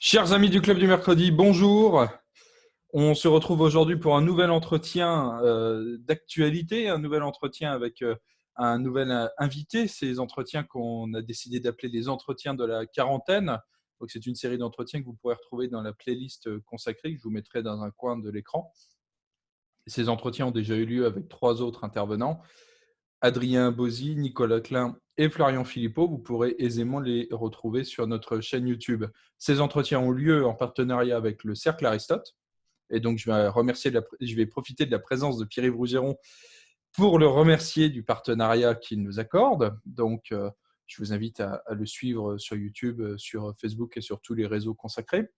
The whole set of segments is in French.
Chers amis du Club du Mercredi, bonjour. On se retrouve aujourd'hui pour un nouvel entretien d'actualité, un nouvel entretien avec un nouvel invité. Ces entretiens qu'on a décidé d'appeler les entretiens de la quarantaine. Donc, c'est une série d'entretiens que vous pourrez retrouver dans la playlist consacrée que je vous mettrai dans un coin de l'écran. Ces entretiens ont déjà eu lieu avec 3 autres intervenants, Adrien Bauzy, Nicolas Klein et Florian Philippot. Vous pourrez aisément les retrouver sur notre chaîne YouTube. Ces entretiens ont lieu en partenariat avec le Cercle Aristote. Et donc, je vais profiter de la présence de Pierre-Yves Rougeron pour le remercier du partenariat qu'il nous accorde. Donc, je vous invite à le suivre sur YouTube, sur Facebook et sur tous les réseaux consacrés.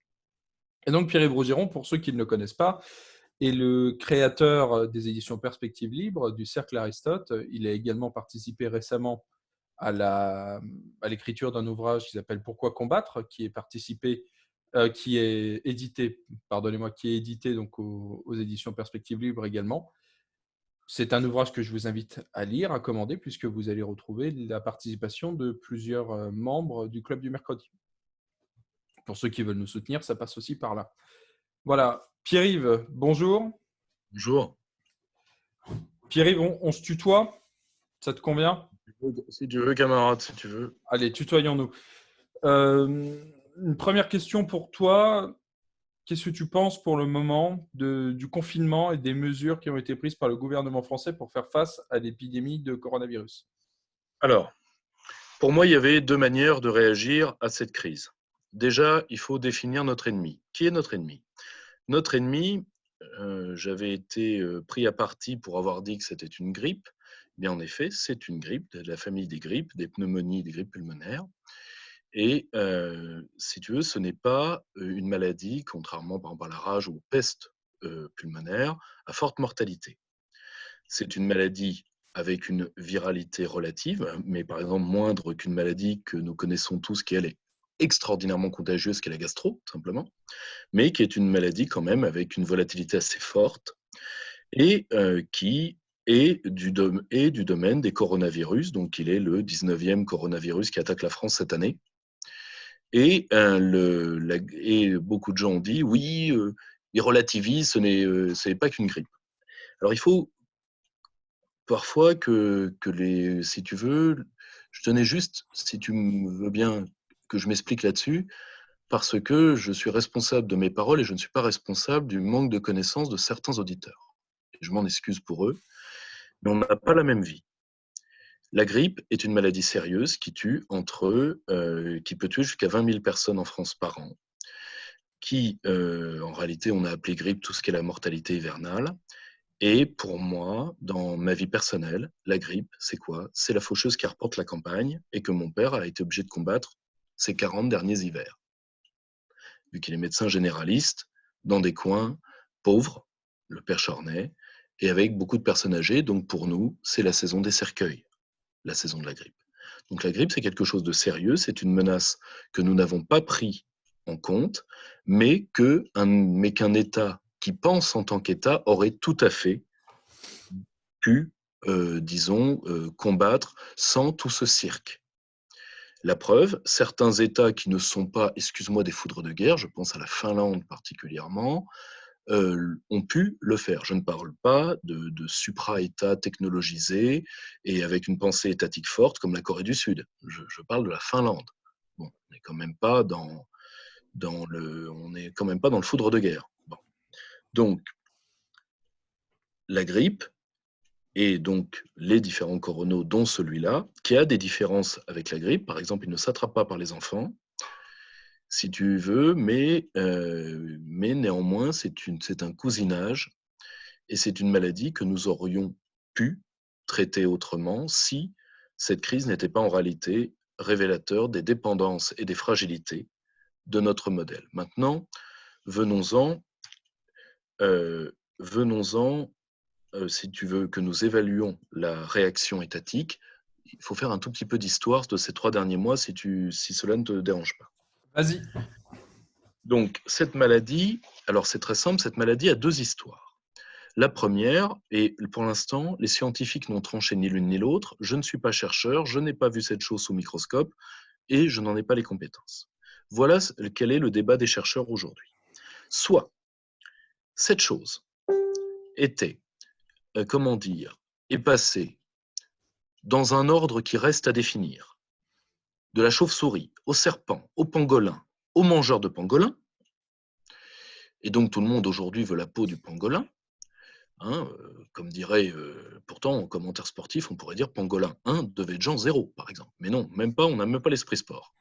Et donc, Pierre-Yves Rougeron, pour ceux qui ne le connaissent pas, est le créateur des éditions Perspectives Libres du Cercle Aristote. Il a également participé récemment à l'écriture d'un ouvrage qui s'appelle Pourquoi combattre, qui est édité, qui est édité donc aux éditions Perspectives Libres également. C'est un ouvrage que je vous invite à lire, à commander, puisque vous allez retrouver la participation de plusieurs membres du Club du Mercredi. Pour ceux qui veulent nous soutenir, ça passe aussi par là. Voilà. Pierre-Yves, bonjour. Bonjour. Pierre-Yves, on se tutoie? Ça te convient? Si tu veux, camarade, si tu veux. Allez, tutoyons-nous. Une première question pour toi. Qu'est-ce que tu penses pour le moment du confinement et des mesures qui ont été prises par le gouvernement français pour faire face à l'épidémie de coronavirus? Alors, pour moi, il y avait deux manières de réagir à cette crise. Déjà, il faut définir notre ennemi. Qui est notre ennemi? Notre ennemi, j'avais été pris à partie pour avoir dit que c'était une grippe. Bien, en effet, c'est une grippe, de la famille des grippes, des pneumonies, des grippes pulmonaires. Et si tu veux, ce n'est pas une maladie, contrairement par exemple à la rage ou aux pestes pulmonaires, à forte mortalité. C'est une maladie avec une viralité relative, mais par exemple moindre qu'une maladie que nous connaissons tous, qui elle est extraordinairement contagieuse, qui est la gastro, simplement, mais qui est une maladie quand même avec une volatilité assez forte et qui est du domaine des coronavirus. Donc, il est le 19e coronavirus qui attaque la France cette année. Et beaucoup de gens ont dit, oui, ils relativisent, ce n'est pas qu'une grippe. Alors, il faut parfois si tu veux, je tenais juste, si tu veux bien que je m'explique là-dessus, parce que je suis responsable de mes paroles et je ne suis pas responsable du manque de connaissances de certains auditeurs. Je m'en excuse pour eux, mais on n'a pas la même vie. La grippe est une maladie sérieuse qui qui peut tuer jusqu'à 20 000 personnes en France par an, en réalité, on a appelé grippe tout ce qui est la mortalité hivernale. Et pour moi, dans ma vie personnelle, la grippe, c'est quoi? C'est la faucheuse qui reporte la campagne et que mon père a été obligé de combattre ces 40 derniers hivers. Vu qu'il est médecin généraliste, dans des coins pauvres, le père Chornay, et avec beaucoup de personnes âgées. Donc pour nous, c'est la saison des cercueils, la saison de la grippe. Donc la grippe, c'est quelque chose de sérieux, c'est une menace que nous n'avons pas pris en compte, mais qu'un État qui pense en tant qu'État aurait tout à fait pu, combattre sans tout ce cirque. La preuve, certains États qui ne sont pas, excuse-moi, des foudres de guerre, je pense à la Finlande particulièrement, ont pu le faire. Je ne parle pas de supra-États technologisés et avec une pensée étatique forte comme la Corée du Sud. Je parle de la Finlande. Bon, on n'est quand même pas on est quand même pas dans le foudre de guerre. Bon. Donc, la grippe, et donc les différents coronaux, dont celui-là, qui a des différences avec la grippe. Par exemple, il ne s'attrape pas par les enfants, si tu veux, mais néanmoins, c'est un cousinage et c'est une maladie que nous aurions pu traiter autrement si cette crise n'était pas en réalité révélateur des dépendances et des fragilités de notre modèle. Maintenant, venons-en, venons-en si tu veux que nous évaluons la réaction étatique, il faut faire un tout petit peu d'histoire de ces 3 derniers mois, si cela ne te dérange pas. Vas-y. Donc, cette maladie, alors c'est très simple, cette maladie a 2 histoires. La première, et pour l'instant, les scientifiques n'ont tranché ni l'une ni l'autre, je ne suis pas chercheur, je n'ai pas vu cette chose sous microscope, et je n'en ai pas les compétences. Voilà quel est le débat des chercheurs aujourd'hui. Soit cette chose était, est passée dans un ordre qui reste à définir, de la chauve-souris au serpent, au pangolin, au mangeur de pangolin, et donc tout le monde aujourd'hui veut la peau du pangolin, hein, comme dirait, pourtant en commentaire sportif, on pourrait dire pangolin 1 devait être Jean 0, par exemple. Mais non, même pas, on n'a même pas l'esprit sport.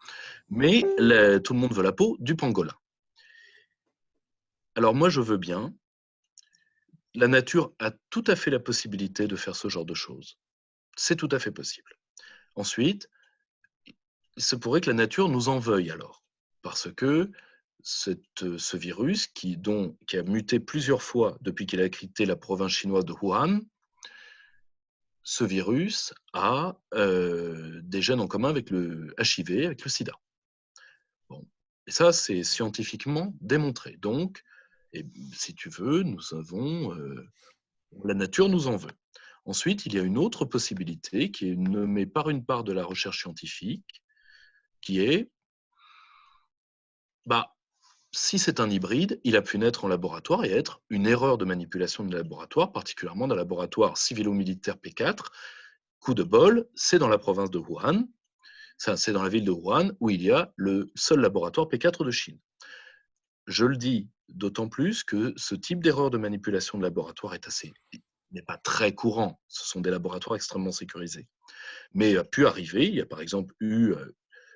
Mais tout le monde veut la peau du pangolin. Alors moi, je veux bien. La nature a tout à fait la possibilité de faire ce genre de choses. C'est tout à fait possible. Ensuite, il se pourrait que la nature nous en veuille alors, parce que ce virus qui a muté plusieurs fois depuis qu'il a quitté la province chinoise de Wuhan, ce virus a des gènes en commun avec le HIV, avec le sida. Bon. Et ça, c'est scientifiquement démontré. Donc, et, si tu veux, la nature nous en veut. Ensuite, il y a une autre possibilité qui est nommée par une part de la recherche scientifique, qui est, si c'est un hybride, il a pu naître en laboratoire et être une erreur de manipulation de laboratoire, particulièrement dans le laboratoire civilo-militaire P4. Coup de bol, c'est dans la province de Wuhan, c'est dans la ville de Wuhan où il y a le seul laboratoire P4 de Chine. Je le dis d'autant plus que ce type d'erreur de manipulation de laboratoire n'est pas très courant. Ce sont des laboratoires extrêmement sécurisés. Mais a pu arriver. Il y a par exemple eu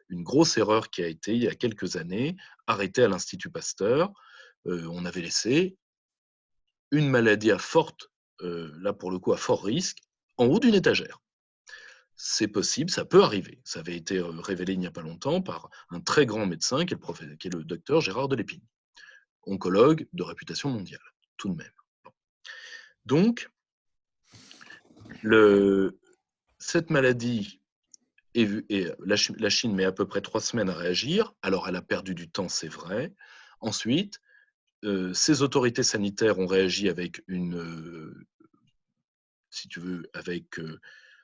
une grosse erreur qui a été, il y a quelques années, arrêtée à l'Institut Pasteur. On avait laissé une maladie là pour le coup à fort risque, en haut d'une étagère. C'est possible, ça peut arriver. Ça avait été révélé il n'y a pas longtemps par un très grand médecin qui est le docteur Gérard Delépine, oncologue de réputation mondiale, tout de même. Donc, cette maladie, la Chine met à peu près 3 semaines à réagir. Alors, elle a perdu du temps, c'est vrai. Ensuite, ces autorités sanitaires ont réagi avec si tu veux, avec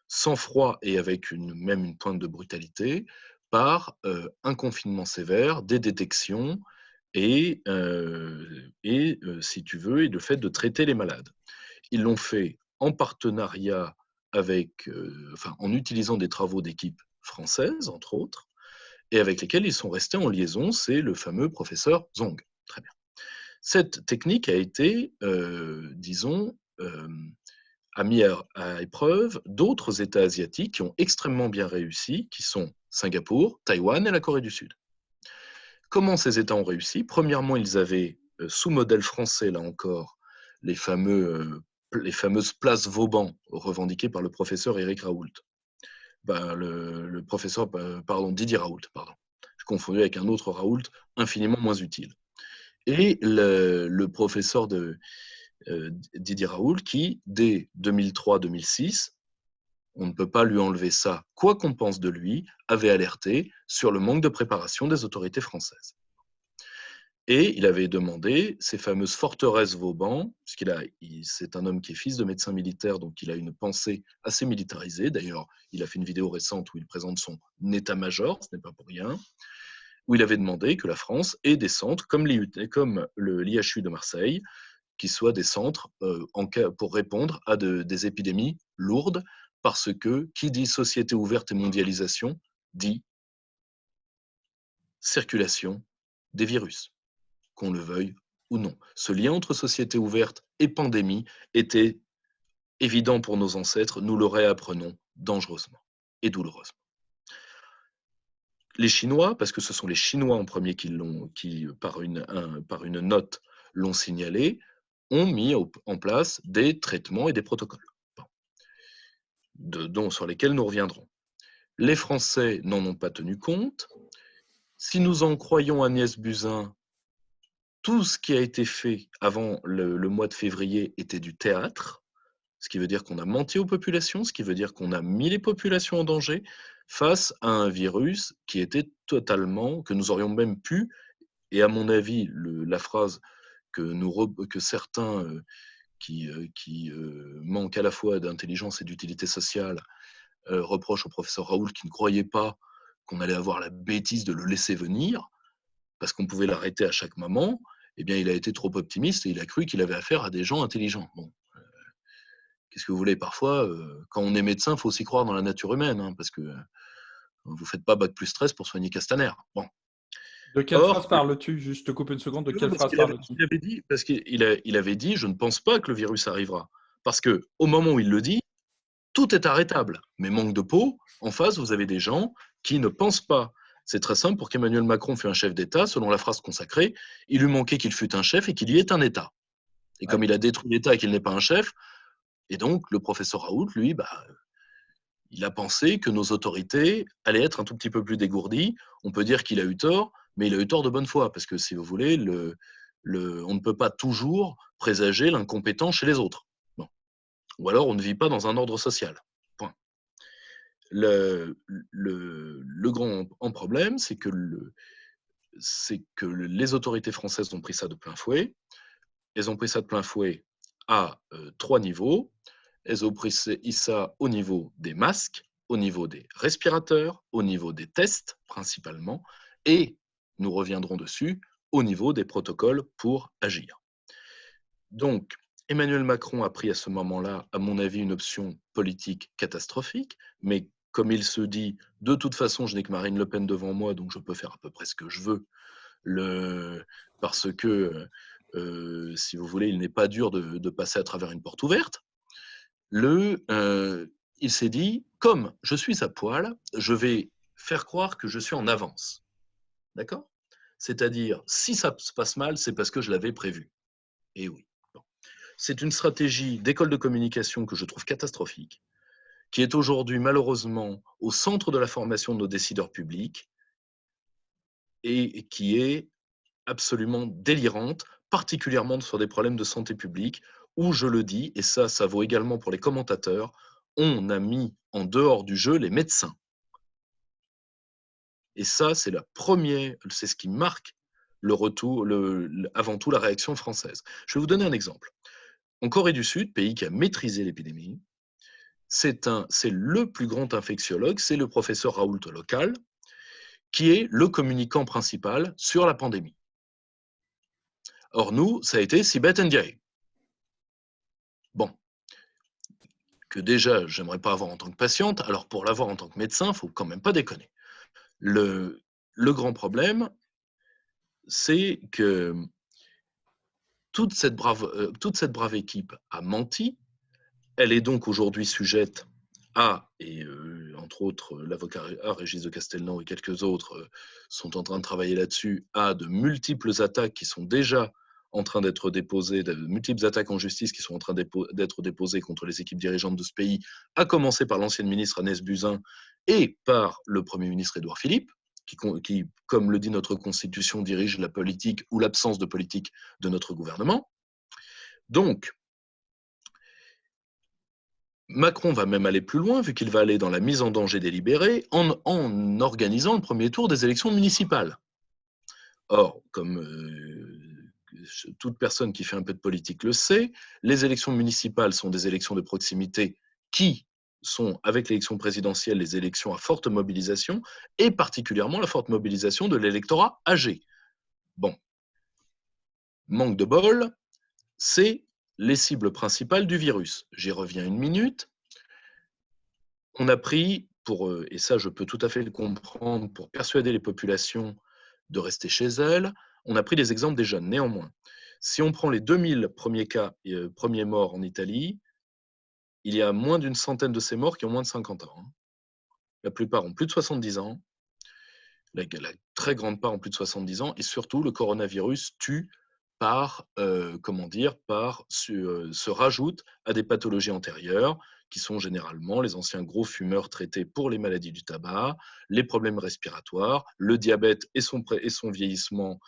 sang-froid et avec même une pointe de brutalité, par un confinement sévère, des détections et si tu veux, et le fait de traiter les malades. Ils l'ont fait en partenariat en utilisant des travaux d'équipes françaises, entre autres, et avec lesquels ils sont restés en liaison. C'est le fameux professeur Zhong. Très bien. Cette technique a été, a mis à épreuve d'autres États asiatiques qui ont extrêmement bien réussi, qui sont Singapour, Taïwan et la Corée du Sud. Comment ces États ont réussi? Premièrement, ils avaient, sous modèle français, là encore, les fameuses places Vauban revendiquées par le professeur Éric Raoult. Le professeur, Didier Raoult, pardon. Je confondais avec un autre Raoult infiniment moins utile. Et le professeur Didier Raoult qui, dès 2003-2006, on ne peut pas lui enlever ça, quoi qu'on pense de lui, avait alerté sur le manque de préparation des autorités françaises. Et il avait demandé ces fameuses forteresses Vauban, c'est un homme qui est fils de médecin militaire, donc il a une pensée assez militarisée. D'ailleurs, il a fait une vidéo récente où il présente son état-major, ce n'est pas pour rien, où il avait demandé que la France ait des centres comme l'IHU de Marseille, qui soient des centres pour répondre à des épidémies lourdes, parce que qui dit société ouverte et mondialisation dit circulation des virus, qu'on le veuille ou non. Ce lien entre société ouverte et pandémie était évident pour nos ancêtres, nous le réapprenons dangereusement et douloureusement. Les Chinois, parce que ce sont les Chinois en premier qui par une note l'ont signalé, ont mis en place des traitements et des protocoles sur lesquels nous reviendrons. Les Français n'en ont pas tenu compte. Si nous en croyons Agnès Buzyn, tout ce qui a été fait avant le mois de février était du théâtre, ce qui veut dire qu'on a menti aux populations, ce qui veut dire qu'on a mis les populations en danger face à un virus qui était que nous aurions même pu, et à mon avis, la phrase que certains qui manquent à la fois d'intelligence et d'utilité sociale reprochent au professeur Raoult qui ne croyait pas qu'on allait avoir la bêtise de le laisser venir, parce qu'on pouvait l'arrêter à chaque moment, eh bien, il a été trop optimiste et il a cru qu'il avait affaire à des gens intelligents. Bon, qu'est-ce que vous voulez, parfois, quand on est médecin, il faut aussi croire dans la nature humaine, hein, parce que vous ne faites pas bac+13 pour soigner Castaner. Bon. De quelle Or, phrase parles-tu? Juste te coupe une seconde, de quelle parce phrase qu'il avait, parles-tu? il avait dit, je ne pense pas que le virus arrivera. Parce que au moment où il le dit, tout est arrêtable. Mais manque de peau, en face, vous avez des gens qui ne pensent pas. C'est très simple, pour qu'Emmanuel Macron fût un chef d'État, selon la phrase consacrée, il lui manquait qu'il fût un chef et qu'il y ait un État. Et Ouais. comme il a détruit l'État et qu'il n'est pas un chef, et donc le professeur Raoult, lui, il a pensé que nos autorités allaient être un tout petit peu plus dégourdies. On peut dire qu'il a eu tort, mais il a eu tort de bonne foi, parce que si vous voulez, on ne peut pas toujours présager l'incompétence chez les autres. Non. Ou alors on ne vit pas dans un ordre social. Point. Le grand problème, c'est que les autorités françaises ont pris ça de plein fouet. Elles ont pris ça de plein fouet à 3 niveaux. Elles ont pris ça au niveau des masques, au niveau des respirateurs, au niveau des tests principalement, et nous reviendrons dessus, au niveau des protocoles pour agir. Donc, Emmanuel Macron a pris à ce moment-là, à mon avis, une option politique catastrophique, mais comme il se dit, de toute façon, je n'ai que Marine Le Pen devant moi, donc je peux faire à peu près ce que je veux, parce que, si vous voulez, il n'est pas dur de passer à travers une porte ouverte. Il s'est dit, comme je suis à poil, je vais faire croire que je suis en avance. D'accord? C'est-à-dire, si ça se passe mal, c'est parce que je l'avais prévu. Et oui. Bon. C'est une stratégie d'école de communication que je trouve catastrophique, qui est aujourd'hui malheureusement au centre de la formation de nos décideurs publics et qui est absolument délirante, particulièrement sur des problèmes de santé publique, où, je le dis, et ça vaut également pour les commentateurs, on a mis en dehors du jeu les médecins. Et ça, c'est ce qui marque le retour, avant tout la réaction française. Je vais vous donner un exemple. En Corée du Sud, pays qui a maîtrisé l'épidémie, c'est le plus grand infectiologue, c'est le professeur Raoult local, qui est le communicant principal sur la pandémie. Or, nous, ça a été Sibeth Ndiaye. Bon, que déjà, j'aimerais pas avoir en tant que patiente, alors pour l'avoir en tant que médecin, il faut quand même pas déconner. Le grand problème, c'est que toute cette brave équipe a menti. Elle est donc aujourd'hui sujette à, et entre autres, l'avocat Régis de Castelnau et quelques autres sont en train de travailler là-dessus, à de multiples attaques qui sont déjà en train d'être déposées, de multiples attaques en justice qui sont en train d'être déposées contre les équipes dirigeantes de ce pays, à commencer par l'ancienne ministre Agnès Buzyn et par le Premier ministre Édouard Philippe, qui, comme le dit notre Constitution, dirige la politique ou l'absence de politique de notre gouvernement. Donc, Macron va même aller plus loin, vu qu'il va aller dans la mise en danger délibérée, en organisant le premier tour des élections municipales. Or, comme toute personne qui fait un peu de politique le sait, les élections municipales sont des élections de proximité qui sont, avec l'élection présidentielle, les élections à forte mobilisation, et particulièrement la forte mobilisation de l'électorat âgé. Bon, manque de bol, c'est les cibles principales du virus. J'y reviens une minute. On a pris, et ça je peux tout à fait le comprendre, pour persuader les populations de rester chez elles, on a pris des exemples des jeunes. Néanmoins, si on prend les 2000 premiers cas, premiers morts en Italie, il y a moins d'une centaine de ces morts qui ont moins de 50 ans. La plupart ont plus de 70 ans, la très grande part ont plus de 70 ans, et surtout le coronavirus tue se rajoute à des pathologies antérieures, qui sont généralement les anciens gros fumeurs traités pour les maladies du tabac, les problèmes respiratoires, le diabète et son vieillissement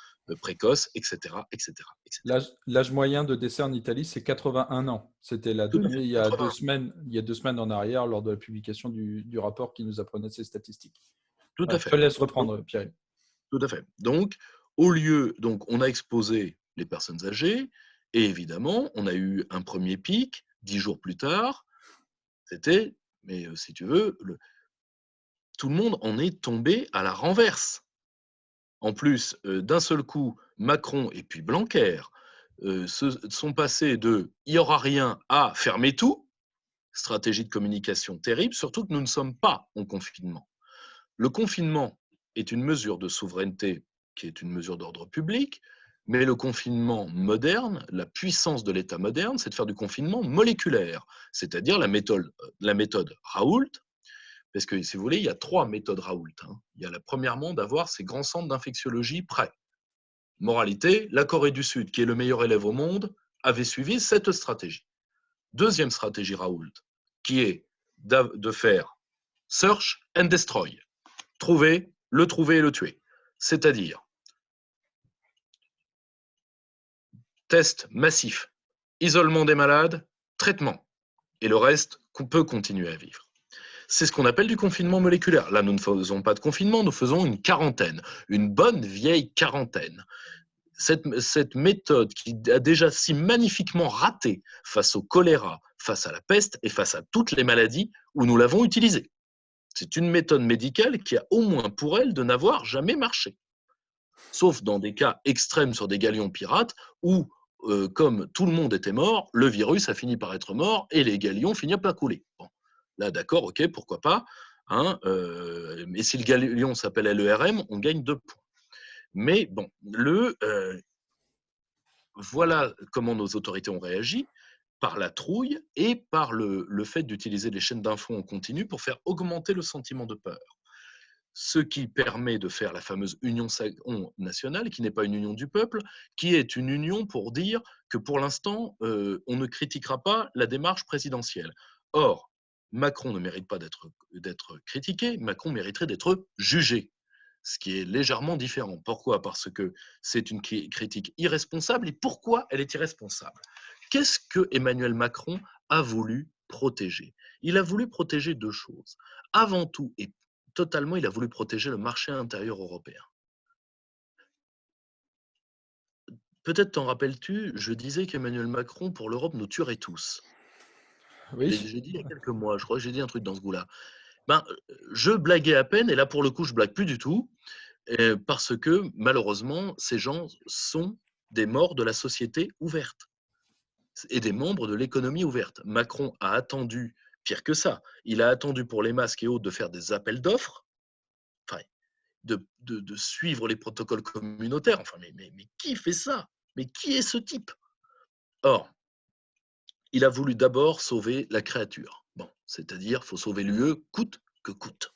précoce, etc. etc., etc. L'âge moyen de décès en Italie, c'est 81 ans. C'était la Tout à fait, donnée il y a 80. 2 semaines, en arrière, lors de la publication du rapport qui nous apprenait ces statistiques. Tout à Voilà, je te fait. laisse Donc, reprendre, Pierre. tout à fait. Donc, on a exposé les personnes âgées, et évidemment, on a eu un premier pic 10 jours plus tard. C'était, mais si tu veux, tout le monde en est tombé à la renverse. En plus, d'un seul coup, Macron et puis Blanquer sont passés de « il n'y aura rien » à « fermer tout », stratégie de communication terrible, surtout que nous ne sommes pas en confinement. Le confinement est une mesure de souveraineté qui est une mesure d'ordre public, mais le confinement moderne, la puissance de l'État moderne, c'est de faire du confinement moléculaire, c'est-à-dire la méthode Raoult, parce que si vous voulez, il y a 3 méthodes Raoult. Il y a premièrement d'avoir ces grands centres d'infectiologie prêts. Moralité, la Corée du Sud, qui est le meilleur élève au monde, avait suivi cette stratégie. Deuxième stratégie Raoult, qui est de faire search and destroy. Le trouver et le tuer. C'est-à-dire test massif, isolement des malades, traitement. Et le reste, qu'on peut continuer à vivre. C'est ce qu'on appelle du confinement moléculaire. Là, nous ne faisons pas de confinement, nous faisons une quarantaine, une bonne vieille quarantaine. Cette méthode qui a déjà si magnifiquement raté face au choléra, face à la peste et face à toutes les maladies où nous l'avons utilisée. C'est une méthode médicale qui a au moins pour elle de n'avoir jamais marché. Sauf dans des cas extrêmes sur des galions pirates où, comme tout le monde était mort, le virus a fini par être mort et les galions finirent par couler. Bon. Là, d'accord, ok, pourquoi pas. Mais si le galion s'appelle LERM, on gagne 2 points. Mais bon, voilà comment nos autorités ont réagi, par la trouille et par le fait d'utiliser les chaînes d'infos en continu pour faire augmenter le sentiment de peur. Ce qui permet de faire la fameuse union nationale, qui n'est pas une union du peuple, qui est une union pour dire que pour l'instant, on ne critiquera pas la démarche présidentielle. Or, Macron ne mérite pas d'être critiqué, Macron mériterait d'être jugé, ce qui est légèrement différent. Pourquoi? Parce que c'est une critique irresponsable. Et pourquoi elle est irresponsable? Qu'est-ce que Emmanuel Macron a voulu protéger? Il a voulu protéger 2 choses. Avant tout, et totalement, il a voulu protéger le marché intérieur européen. Peut-être t'en rappelles-tu, je disais qu'Emmanuel Macron, pour l'Europe, nous tuerait tous. Oui. J'ai dit il y a quelques mois, je crois que j'ai dit un truc dans ce goût-là. Ben, je blaguais à peine, et là, pour le coup, je blague plus du tout, parce que, malheureusement, ces gens sont des morts de la société ouverte et des membres de l'économie ouverte. Macron a attendu, pire que ça, il a attendu pour les masques et autres de faire des appels d'offres, enfin, de suivre les protocoles communautaires. Enfin, mais qui fait ça? Mais qui est ce type? Or, il a voulu d'abord sauver la créature. Bon, c'est-à-dire, il faut sauver l'UE coûte que coûte.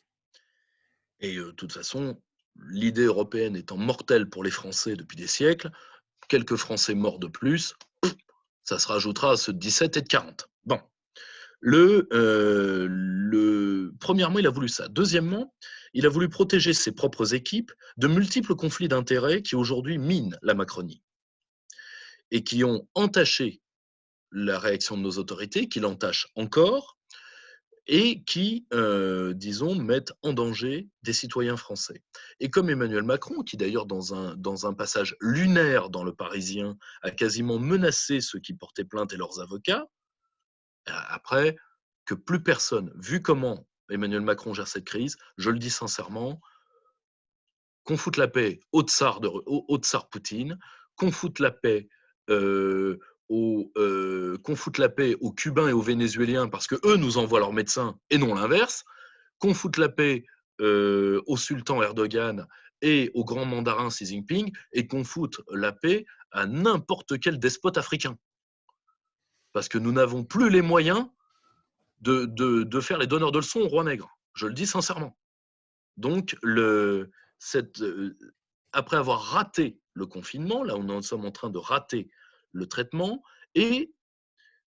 Et de toute façon, l'idée européenne étant mortelle pour les Français depuis des siècles, quelques Français morts de plus, ça se rajoutera à ceux de 17 et de 40. Bon. Premièrement, il a voulu ça. Deuxièmement, il a voulu protéger ses propres équipes de multiples conflits d'intérêts qui aujourd'hui minent la Macronie et qui ont entaché la réaction de nos autorités, qui l'entachent encore et qui, disons, mettent en danger des citoyens français. Et comme Emmanuel Macron, qui d'ailleurs dans un passage lunaire dans Le Parisien, a quasiment menacé ceux qui portaient plainte et leurs avocats, après, que plus personne, vu comment Emmanuel Macron gère cette crise, je le dis sincèrement, qu'on foute la paix au tsar Poutine, qu'on foute la paix qu'on foute la paix aux Cubains et aux Vénézuéliens parce que eux nous envoient leurs médecins et non l'inverse, qu'on foute la paix au sultan Erdogan et au grand mandarin Xi Jinping et qu'on foute la paix à n'importe quel despote africain. Parce que nous n'avons plus les moyens de faire les donneurs de leçons au roi nègre. Je le dis sincèrement. Donc, après avoir raté le confinement, là, on en sommes en train de rater le traitement. Et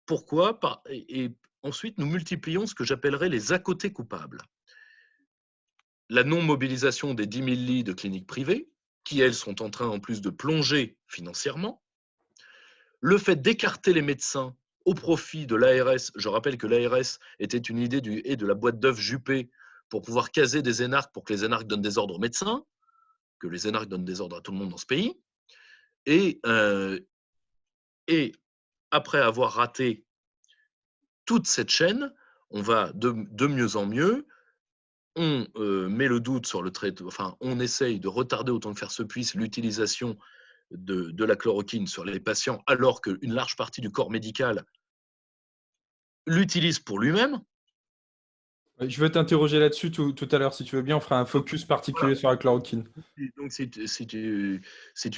pourquoi? Et ensuite, nous multiplions ce que j'appellerais les à côté coupables. La non-mobilisation des 10 000 lits de cliniques privées, qui, elles, sont en train, en plus, de plonger financièrement. Le fait d'écarter les médecins au profit de l'ARS. Je rappelle que l'ARS était une idée de la boîte d'œufs Juppé pour pouvoir caser des énarques pour que les énarques donnent des ordres aux médecins, que les énarques donnent des ordres à tout le monde dans ce pays. Et après avoir raté toute cette chaîne, on va de mieux en mieux. on met le doute sur le traitement, enfin, on essaye de retarder autant que faire se puisse l'utilisation de la chloroquine sur les patients, alors qu'une large partie du corps médical l'utilise pour lui-même. Je veux t'interroger là-dessus tout à l'heure, si tu veux bien. On fera un focus particulier sur la chloroquine. Donc, si tu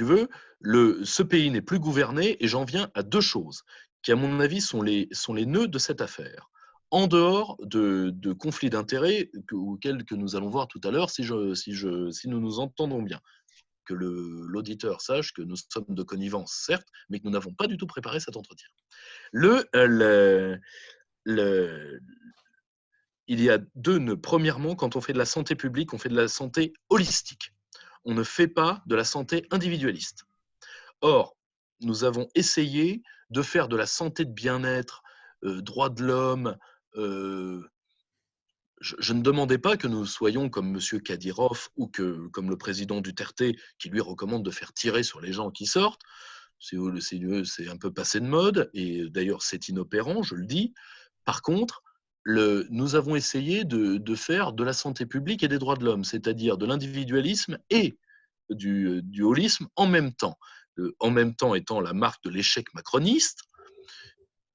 veux, ce pays n'est plus gouverné, et j'en viens à deux choses qui, à mon avis, sont les nœuds de cette affaire. En dehors de conflits d'intérêts auxquels que nous allons voir tout à l'heure, si nous nous entendons bien, que l'auditeur sache que nous sommes de connivence, certes, mais que nous n'avons pas du tout préparé cet entretien. Il y a deux nœuds. Premièrement, quand on fait de la santé publique, on fait de la santé holistique. On ne fait pas de la santé individualiste. Or, nous avons essayé de faire de la santé de bien-être, droits de l'homme. Je ne demandais pas que nous soyons comme M. Kadyrov ou comme le président Duterte, qui lui recommande de faire tirer sur les gens qui sortent. C'est un peu passé de mode, et d'ailleurs c'est inopérant, je le dis. Par contre, nous avons essayé de faire de la santé publique et des droits de l'homme, c'est-à-dire de l'individualisme et du holisme en même temps. En même temps étant la marque de l'échec macroniste.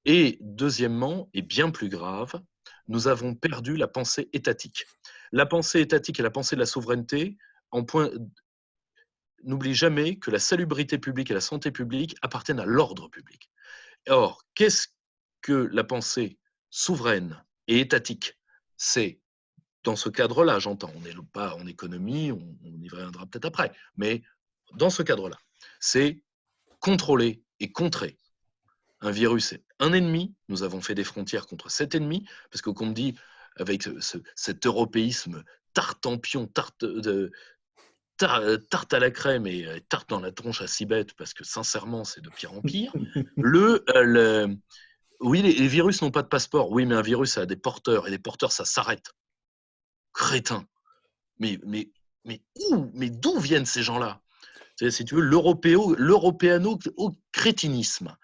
Et deuxièmement, et bien plus grave, nous avons perdu la pensée étatique. La pensée étatique et la pensée de la souveraineté, n'oublie jamais que la salubrité publique et la santé publique appartiennent à l'ordre public. Or, qu'est-ce que la pensée souveraine et étatique? C'est, dans ce cadre-là, j'entends, on n'est pas en économie, on y reviendra peut-être après, mais dans ce cadre-là, c'est contrôler et contrer. Un virus est un ennemi, nous avons fait des frontières contre cet ennemi, parce que, comme dit, avec cet européisme tartempion, tarte à la crème et tarte dans la tronche à Cibette, parce que sincèrement, c'est de pire en pire. Oui, les virus n'ont pas de passeport. Oui, mais un virus, ça a des porteurs, et les porteurs, ça s'arrête. Crétin. Mais d'où viennent ces gens-là? Si tu veux, l'européano-crétinisme.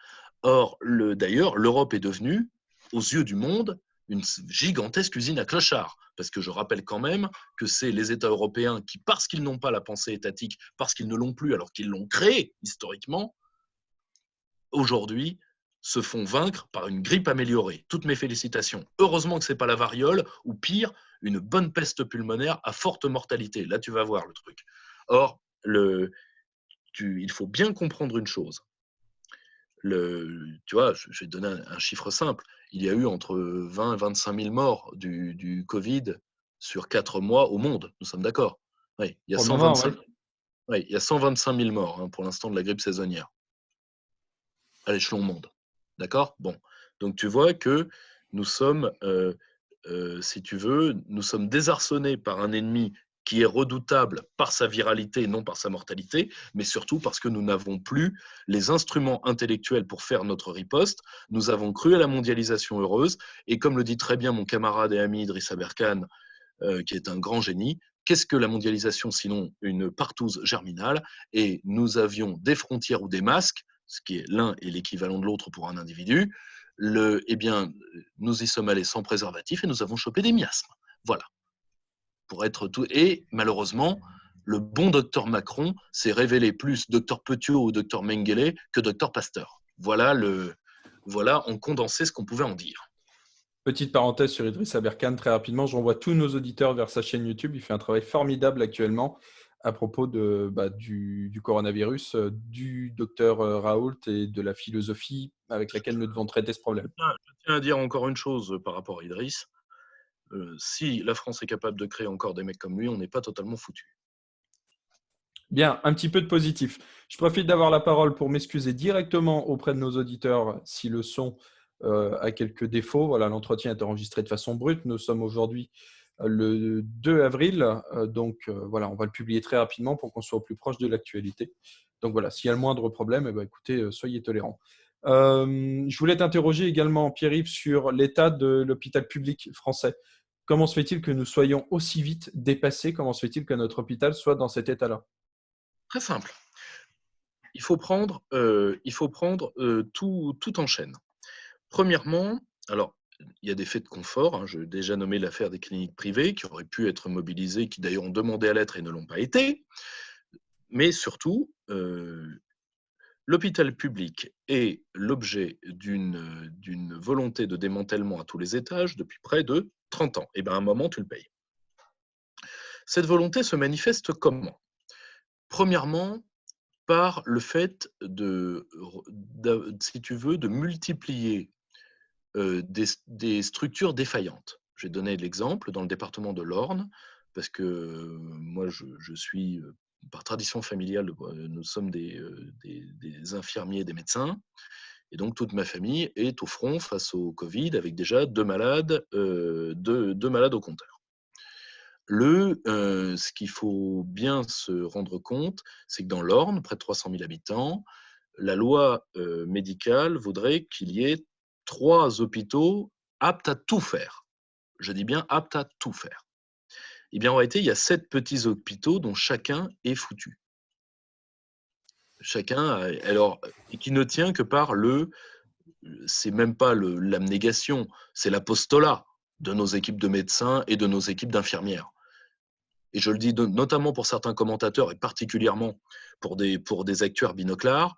Or, d'ailleurs, l'Europe est devenue, aux yeux du monde, une gigantesque usine à clochards. Parce que je rappelle quand même que c'est les États européens qui, parce qu'ils n'ont pas la pensée étatique, parce qu'ils ne l'ont plus alors qu'ils l'ont créée historiquement, aujourd'hui se font vaincre par une grippe améliorée. Toutes mes félicitations. Heureusement que ce n'est pas la variole, ou pire, une bonne peste pulmonaire à forte mortalité. Là, tu vas voir le truc. Or, il faut bien comprendre une chose. Tu vois, je vais te donner un chiffre simple. Il y a eu entre 20 et 25 000 morts du Covid sur 4 mois au monde. Nous sommes d'accord? Oui, il y a 125, il y a 125 000 morts pour l'instant de la grippe saisonnière à l'échelon monde. D'accord? Bon. Donc tu vois que nous sommes, si tu veux, nous sommes désarçonnés par un ennemi qui est redoutable par sa viralité et non par sa mortalité, mais surtout parce que nous n'avons plus les instruments intellectuels pour faire notre riposte. Nous avons cru à la mondialisation heureuse, et comme le dit très bien mon camarade et ami Idriss Aberkan, qui est un grand génie, qu'est-ce que la mondialisation sinon une partouze germinale? Et nous avions des frontières ou des masques, ce qui est l'un et l'équivalent de l'autre pour un individu. Eh bien, nous y sommes allés sans préservatif et nous avons chopé des miasmes. Voilà. Pour être tout. Et malheureusement, le bon docteur Macron s'est révélé plus docteur Petiot ou docteur Mengele que docteur Pasteur. Voilà en condensé ce qu'on pouvait en dire. Petite parenthèse sur Idriss Aberkan, très rapidement, j'envoie tous nos auditeurs vers sa chaîne YouTube. Il fait un travail formidable actuellement à propos du coronavirus, du docteur Raoult et de la philosophie avec laquelle nous devons traiter ce problème. Je tiens à dire encore une chose par rapport à Idriss. Si la France est capable de créer encore des mecs comme lui, on n'est pas totalement foutu. Bien, un petit peu de positif. Je profite d'avoir la parole pour m'excuser directement auprès de nos auditeurs si le son a quelques défauts. Voilà, l'entretien est enregistré de façon brute. Nous sommes aujourd'hui le 2 avril, voilà, on va le publier très rapidement pour qu'on soit au plus proche de l'actualité. Donc voilà, s'il y a le moindre problème, écoutez, soyez tolérants. Je voulais t'interroger également, Pierre-Yves, sur l'état de l'hôpital public français. Comment se fait-il que nous soyons aussi vite dépassés? Comment se fait-il que notre hôpital soit dans cet état-là? Très simple. Il faut prendre tout en chaîne. Premièrement, alors il y a des faits de confort. Hein. J'ai déjà nommé l'affaire des cliniques privées qui auraient pu être mobilisées, qui d'ailleurs ont demandé à l'être et ne l'ont pas été. Mais surtout, l'hôpital public est l'objet d'une volonté de démantèlement à tous les étages depuis près de 30 ans. Et bien, à un moment, tu le payes. Cette volonté se manifeste comment? Premièrement, par le fait si tu veux, de multiplier des structures défaillantes. Je vais donner l'exemple dans le département de l'Orne, parce que moi, je suis, par tradition familiale, nous sommes des infirmiers, des médecins, et donc toute ma famille est au front face au Covid, avec déjà deux malades au compteur. Ce qu'il faut bien se rendre compte, c'est que dans l'Orne, près de 300 000 habitants, la loi médicale voudrait qu'il y ait 3 hôpitaux aptes à tout faire. Je dis bien aptes à tout faire. Eh bien, en réalité, il y a 7 petits hôpitaux dont chacun est foutu. Et qui ne tient que par c'est même pas l'abnégation, c'est l'apostolat de nos équipes de médecins et de nos équipes d'infirmières. Et je le dis notamment pour certains commentateurs et particulièrement pour des actuaires binoclars,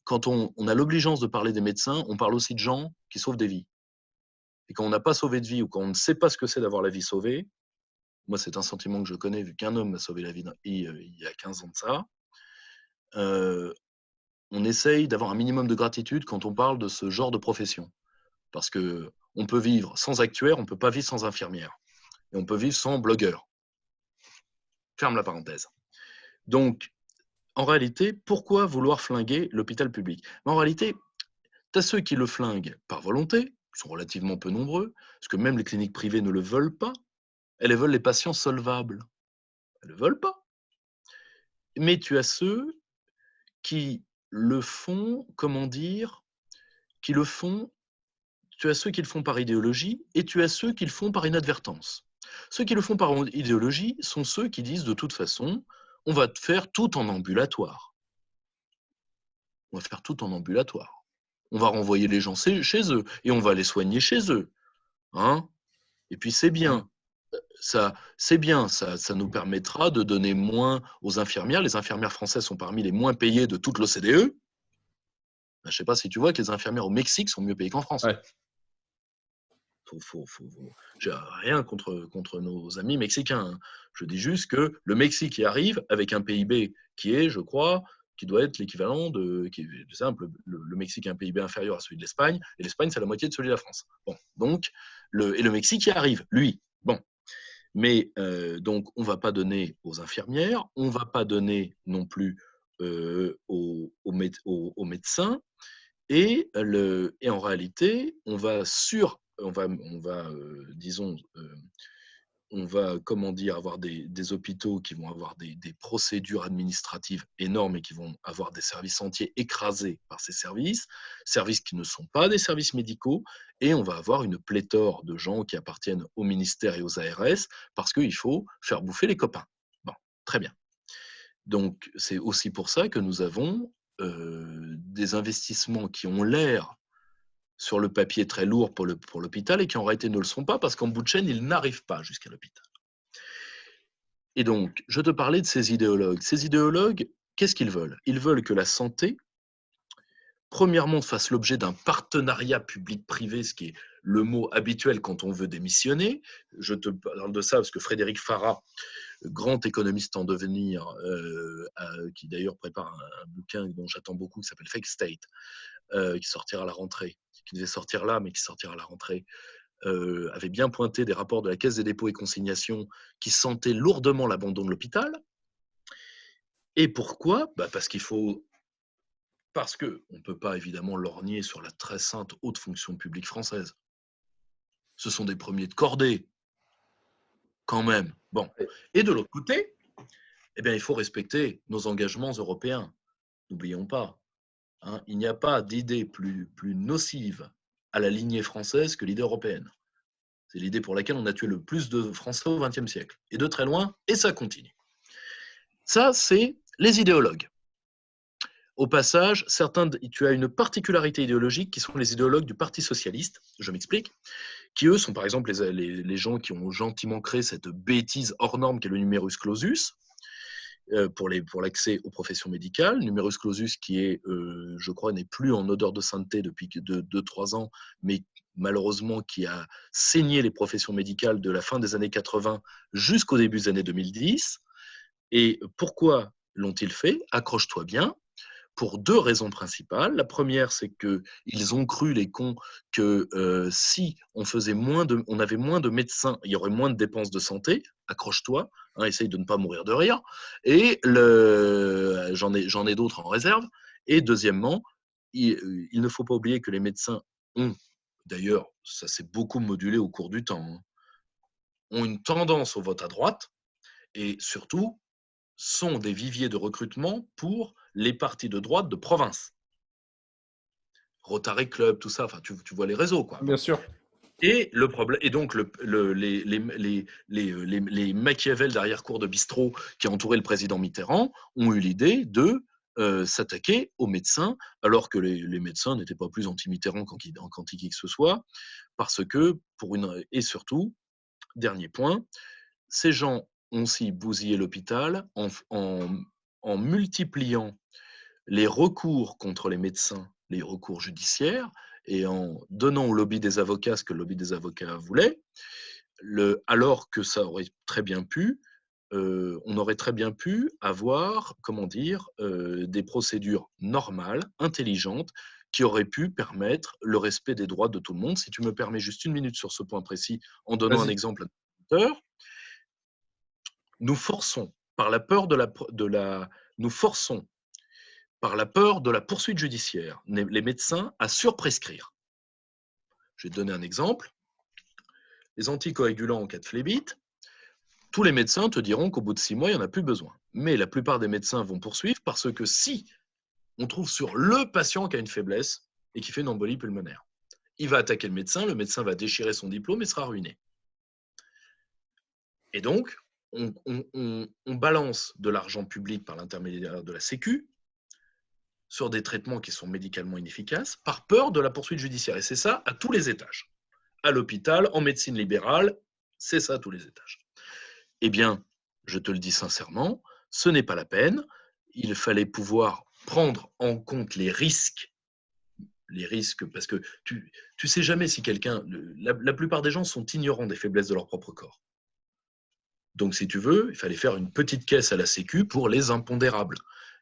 quand on a l'obligeance de parler des médecins, on parle aussi de gens qui sauvent des vies. Et quand on n'a pas sauvé de vie ou quand on ne sait pas ce que c'est d'avoir la vie sauvée, moi c'est un sentiment que je connais vu qu'un homme m'a sauvé la vie il y a 15 ans de ça, on essaye d'avoir un minimum de gratitude quand on parle de ce genre de profession. Parce qu'on peut vivre sans actuaire, on ne peut pas vivre sans infirmière. Et on peut vivre sans blogueur. Ferme la parenthèse. Donc, en réalité, pourquoi vouloir flinguer l'hôpital public? En réalité, tu as ceux qui le flinguent par volonté, qui sont relativement peu nombreux, parce que même les cliniques privées ne le veulent pas. Elles veulent les patients solvables. Elles ne le veulent pas. Mais tu as ceux qui le font, comment dire, tu as ceux qui le font par idéologie et tu as ceux qui le font par inadvertance. Ceux qui le font par idéologie sont ceux qui disent de toute façon, on va faire tout en ambulatoire. On va faire tout en ambulatoire. On va renvoyer les gens chez eux et on va les soigner chez eux. Hein? Et puis c'est bien. Ça nous permettra de donner moins aux infirmières. Les infirmières françaises sont parmi les moins payées de toute l'OCDE. Je ne sais pas si tu vois que les infirmières au Mexique sont mieux payées qu'en France. Ouais. J'ai rien contre nos amis mexicains. Hein. Je dis juste que le Mexique y arrive avec un PIB qui est, je crois, qui doit être l'équivalent simple. Le Mexique a un PIB inférieur à celui de l'Espagne, et l'Espagne, c'est la moitié de celui de la France. Bon, donc, le Mexique y arrive, lui. Bon. Mais donc, on ne va pas donner aux infirmières, on ne va pas donner non plus aux médecins, et en réalité, on va avoir des hôpitaux qui vont avoir des procédures administratives énormes et qui vont avoir des services entiers écrasés par ces services qui ne sont pas des services médicaux, et on va avoir une pléthore de gens qui appartiennent au ministère et aux ARS parce qu'il faut faire bouffer les copains. Bon, très bien. Donc, c'est aussi pour ça que nous avons des investissements qui ont l'air sur le papier très lourd pour l'hôpital et qui en réalité ne le sont pas parce qu'en bout de chaîne, ils n'arrivent pas jusqu'à l'hôpital. Et donc, je te parlais de ces idéologues. Ces idéologues, qu'est-ce qu'ils veulent? Ils veulent que la santé, premièrement, fasse l'objet d'un partenariat public-privé, ce qui est le mot habituel quand on veut démissionner. Je te parle de ça parce que Frédéric Farah, grand économiste en devenir, qui d'ailleurs prépare un bouquin dont j'attends beaucoup, qui s'appelle Fake State, qui sortira à la rentrée, qui devait sortir là, mais qui sortira à la rentrée, avait bien pointé des rapports de la Caisse des dépôts et consignations qui sentaient lourdement l'abandon de l'hôpital. Et pourquoi? Parce qu'on ne peut pas évidemment lorgner sur la très sainte haute fonction publique française. Ce sont des premiers de cordée, quand même. Bon. Et de l'autre côté, eh bien, il faut respecter nos engagements européens. N'oublions pas, hein, il n'y a pas d'idée plus nocive à la lignée française que l'idée européenne. C'est l'idée pour laquelle on a tué le plus de Français au XXe siècle. Et de très loin, et ça continue. Ça, c'est les idéologues. Au passage, tu as une particularité idéologique qui sont les idéologues du Parti socialiste, je m'explique, qui eux sont par exemple les gens qui ont gentiment créé cette bêtise hors norme qui est le numerus clausus pour l'accès aux professions médicales. Numerus clausus qui est, je crois, n'est plus en odeur de sainteté depuis 2-3 ans, mais malheureusement qui a saigné les professions médicales de la fin des années 80 jusqu'au début des années 2010. Et pourquoi l'ont-ils fait? Accroche-toi bien. Pour 2 raisons principales. La première, c'est qu'ils ont cru, les cons, que si on avait moins de médecins, il y aurait moins de dépenses de santé. Accroche-toi, hein, essaye de ne pas mourir de rire. Et j'en ai d'autres en réserve. Et deuxièmement, il ne faut pas oublier que les médecins ont, d'ailleurs, ça s'est beaucoup modulé au cours du temps, hein, ont une tendance au vote à droite et surtout sont des viviers de recrutement pour les partis de droite de province. Rotary Club, tout ça, enfin, tu vois les réseaux, quoi. Bien sûr. Et le problème, et donc les Machiavel d'arrière-cour de bistrot qui entouraient le président Mitterrand ont eu l'idée de s'attaquer aux médecins, alors que les médecins n'étaient pas plus anti-Mitterrand qui que ce soit, parce que, et surtout, dernier point, ces gens ont aussi bousillé l'hôpital en multipliant les recours contre les médecins, les recours judiciaires, et en donnant au lobby des avocats ce que le lobby des avocats voulait, alors que ça aurait très bien pu, on aurait très bien pu avoir, comment dire, des procédures normales, intelligentes, qui auraient pu permettre le respect des droits de tout le monde. Si tu me permets juste une minute sur ce point précis, en donnant un Vas-y. exemple à l'auditeur, nous forçons par la peur nous forçons par la peur de la poursuite judiciaire les médecins à surprescrire. Je vais te donner un exemple. Les anticoagulants en cas de phlébite, tous les médecins te diront qu'au bout de 6 mois, il n'y en a plus besoin. Mais la plupart des médecins vont poursuivre parce que si on trouve sur le patient qui a une faiblesse et qui fait une embolie pulmonaire, il va attaquer le médecin va déchirer son diplôme et sera ruiné. Et donc, on balance de l'argent public par l'intermédiaire de la Sécu sur des traitements qui sont médicalement inefficaces par peur de la poursuite judiciaire. Et c'est ça à tous les étages. À l'hôpital, en médecine libérale, c'est ça à tous les étages. Eh bien, je te le dis sincèrement, ce n'est pas la peine. Il fallait pouvoir prendre en compte les risques parce que tu sais jamais si quelqu'un... La plupart des gens sont ignorants des faiblesses de leur propre corps. Donc, si tu veux, il fallait faire une petite caisse à la Sécu pour les impondérables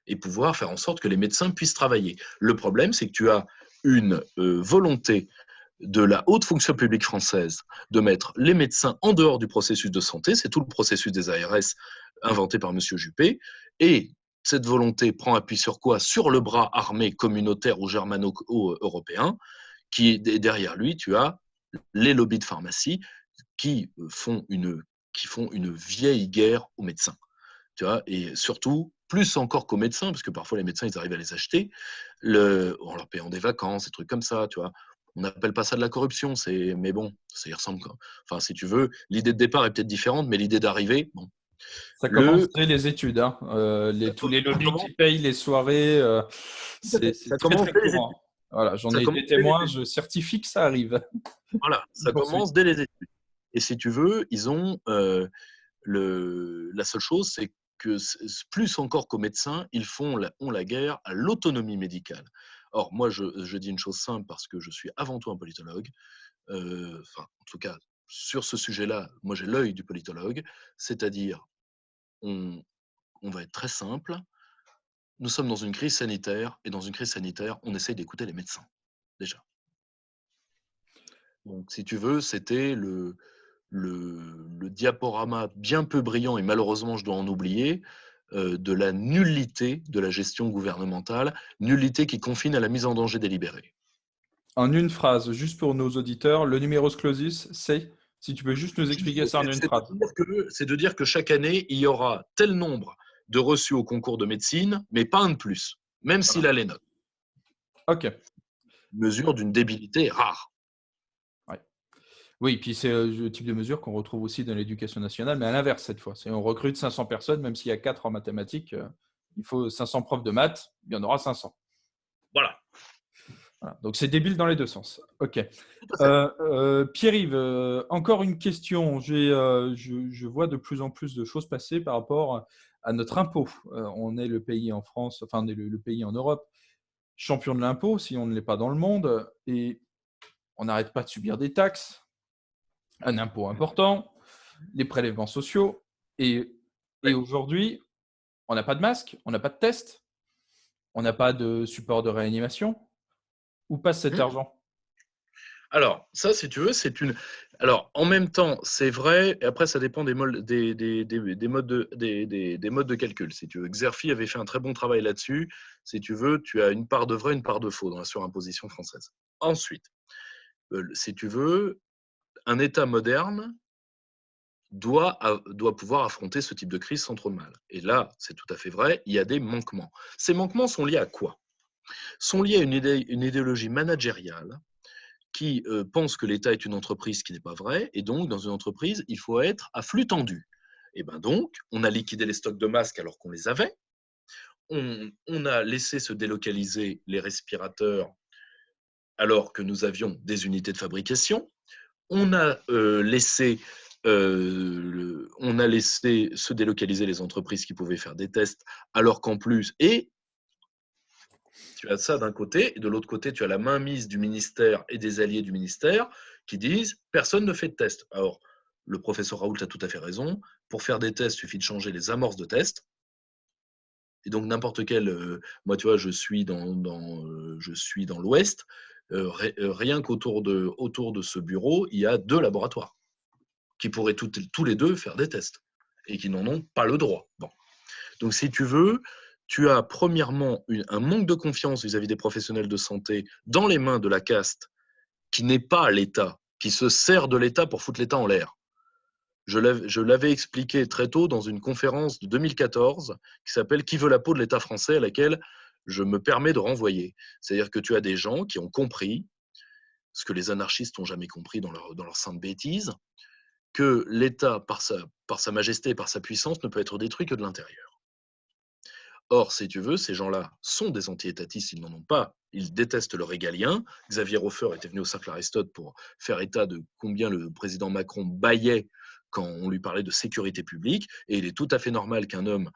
et pouvoir faire en sorte que les médecins puissent travailler. Le problème, c'est que tu as une volonté de la haute fonction publique française de mettre les médecins en dehors du processus de santé. C'est tout le processus des ARS inventé par M. Juppé. Et cette volonté prend appui sur quoi? Sur le bras armé communautaire ou germano-européen, qui derrière lui, tu as les lobbies de pharmacie qui font une vieille guerre aux médecins. Tu vois, et surtout, plus encore qu'aux médecins, parce que parfois les médecins, ils arrivent à les acheter, en leur payant des vacances, des trucs comme ça, tu vois. On n'appelle pas ça de la corruption, mais bon, ça y ressemble. Quoi. Enfin, si tu veux, l'idée de départ est peut-être différente, mais l'idée d'arrivée, bon. Ça commence dès les études. Hein. Tous les lobbies qui payent les soirées, c'est très, très courant. Voilà, j'en ai été témoin, je certifie que ça arrive. Voilà, ça commence dès les études. Et si tu veux, ils ont la seule chose, c'est que plus encore qu'aux médecins, ils ont la guerre à l'autonomie médicale. Or, moi, je dis une chose simple parce que je suis avant tout un politologue. En tout cas, sur ce sujet-là, moi, j'ai l'œil du politologue. C'est-à-dire, on va être très simple. Nous sommes dans une crise sanitaire et dans une crise sanitaire, on essaye d'écouter les médecins, déjà. Donc, si tu veux, c'était le diaporama bien peu brillant, et malheureusement je dois en oublier, de la nullité de la gestion gouvernementale, nullité qui confine à la mise en danger délibérée. En une phrase, juste pour nos auditeurs, le numerus clausus, c'est, si tu peux juste nous expliquer ça en une phrase. C'est de dire que chaque année, il y aura tel nombre de reçus au concours de médecine, mais pas un de plus, même s'il a les notes. Ok. Mesure d'une débilité rare. Ouais. Oui, puis c'est le type de mesure qu'on retrouve aussi dans l'éducation nationale, mais à l'inverse cette fois. On recrute 500 personnes, même s'il y a 4 en mathématiques. Il faut 500 profs de maths, il y en aura 500. Voilà. Voilà. Donc, c'est débile dans les deux sens. OK. Tout à fait. Pierre-Yves, encore une question. Je vois de plus en plus de choses passer par rapport à notre impôt. On est le pays en France, enfin, on est le pays en Europe champion de l'impôt, si on ne l'est pas dans le monde, et on n'arrête pas de subir des taxes, un impôt important, les prélèvements sociaux, et, Oui. et aujourd'hui, on n'a pas de masque, on n'a pas de test, on n'a pas de support de réanimation. Où passe cet Mmh. argent? Alors, ça, si tu veux, c'est une. Alors, en même temps, c'est vrai, et après, ça dépend des modes, des modes de calcul. Si tu veux, Xerfi avait fait un très bon travail là-dessus. Si tu veux, tu as une part de vrai, une part de faux dans la surimposition française. Ensuite, si tu veux, un État moderne doit pouvoir affronter ce type de crise sans trop de mal. Et là, c'est tout à fait vrai, il y a des manquements. Ces manquements sont liés à quoi? Sont liés à une idéologie managériale qui pense que l'État est une entreprise, ce qui n'est pas vrai, et donc dans une entreprise, il faut être à flux tendu. Et bien donc, on a liquidé les stocks de masques alors qu'on les avait, on a laissé se délocaliser les respirateurs alors que nous avions des unités de fabrication, on a laissé se délocaliser les entreprises qui pouvaient faire des tests, alors qu'en plus, et tu as ça d'un côté, et de l'autre côté, tu as la mainmise du ministère et des alliés du ministère qui disent personne ne fait de tests. Alors, le professeur Raoult a tout à fait raison. Pour faire des tests, il suffit de changer les amorces de tests. Et donc, n'importe quel. Moi, tu vois, je suis dans l'Ouest. Rien autour de ce bureau, il y a 2 laboratoires qui pourraient tous les 2 faire des tests et qui n'en ont pas le droit. Bon. Donc, si tu veux, tu as premièrement un manque de confiance vis-à-vis des professionnels de santé dans les mains de la caste qui n'est pas l'État, qui se sert de l'État pour foutre l'État en l'air. Je l'avais expliqué très tôt dans une conférence de 2014 qui s'appelle Qui veut la peau de l'État français, à laquelle je me permets de renvoyer. C'est-à-dire que tu as des gens qui ont compris, ce que les anarchistes n'ont jamais compris dans leur sainte bêtise, que l'État, par sa majesté et par sa puissance, ne peut être détruit que de l'intérieur. Or, si tu veux, ces gens-là sont des anti-étatistes, ils n'en ont pas. Ils détestent le régalien. Xavier Hofer était venu au Cercle Aristote pour faire état de combien le président Macron bâillait quand on lui parlait de sécurité publique. Et il est tout à fait normal qu'un homme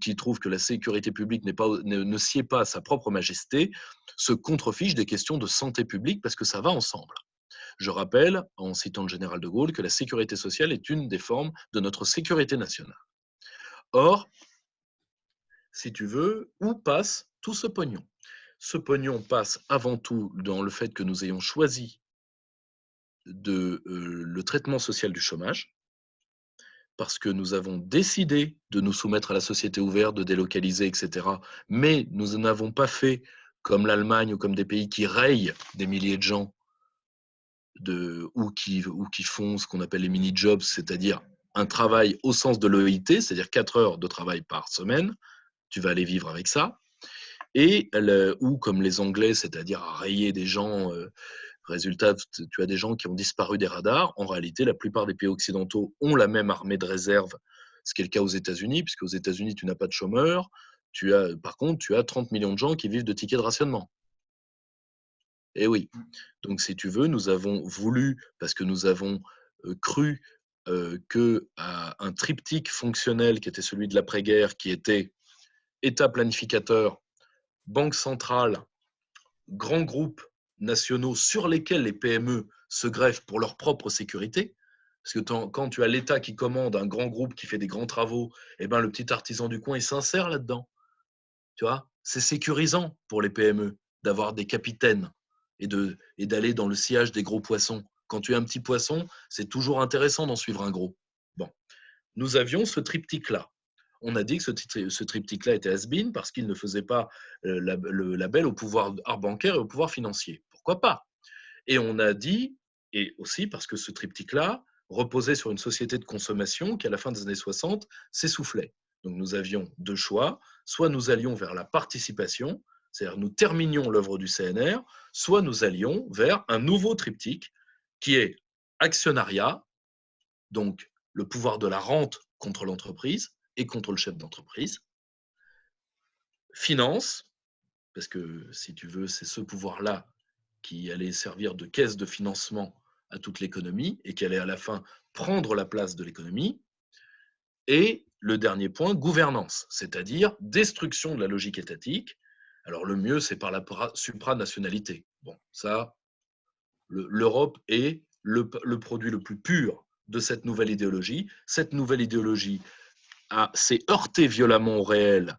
qui trouve que la sécurité publique ne sied pas à sa propre majesté se contrefiche des questions de santé publique parce que ça va ensemble. Je rappelle, en citant le général de Gaulle, que la sécurité sociale est une des formes de notre sécurité nationale. Or, si tu veux, où passe tout ce pognon? Ce pognon passe avant tout dans le fait que nous ayons choisi le traitement social du chômage, parce que nous avons décidé de nous soumettre à la société ouverte, de délocaliser, etc. Mais nous n'avons pas fait comme l'Allemagne ou comme des pays qui rayent des milliers de gens ou qui font ce qu'on appelle les mini-jobs, c'est-à-dire un travail au sens de l'EIT, c'est-à-dire 4 heures de travail par semaine. Tu vas aller vivre avec ça. Ou comme les Anglais, c'est-à-dire à rayer des gens. Résultat, tu as des gens qui ont disparu des radars. En réalité, la plupart des pays occidentaux ont la même armée de réserve, ce qui est le cas aux États-Unis, puisque aux États-Unis, tu n'as pas de chômeurs. Par contre, tu as 30 millions de gens qui vivent de tickets de rationnement. Et oui. Donc, si tu veux, nous avons voulu, parce que nous avons cru qu'un triptyque fonctionnel qui était celui de l'après-guerre, qui était État planificateur, banque centrale, grands groupes nationaux sur lesquels les PME se greffent pour leur propre sécurité. Parce que quand tu as l'État qui commande un grand groupe qui fait des grands travaux, eh ben, le petit artisan du coin, il s'insère là-dedans. Tu vois, c'est sécurisant pour les PME d'avoir des capitaines et d'aller dans le sillage des gros poissons. Quand tu es un petit poisson, c'est toujours intéressant d'en suivre un gros. Bon, nous avions ce triptyque-là. On a dit que ce triptyque-là était has-been parce qu'il ne faisait pas le label au pouvoir bancaire et au pouvoir financier. Pourquoi pas? Et on a dit, et aussi parce que ce triptyque-là reposait sur une société de consommation qui, à la fin des années 60, s'essoufflait. Donc nous avions 2 choix. Soit nous allions vers la participation, c'est-à-dire nous terminions l'œuvre du CNR, soit nous allions vers un nouveau triptyque qui est actionnariat, donc le pouvoir de la rente contre l'entreprise et contre le chef d'entreprise, finance, parce que si tu veux, c'est ce pouvoir-là qui allait servir de caisse de financement à toute l'économie et qui allait à la fin prendre la place de l'économie. Et le dernier point, gouvernance, c'est-à-dire destruction de la logique étatique. Alors le mieux, c'est par la supranationalité. Bon, ça, l'Europe est le produit le plus pur de cette nouvelle idéologie. Cette nouvelle idéologie s'est heurtée violemment au réel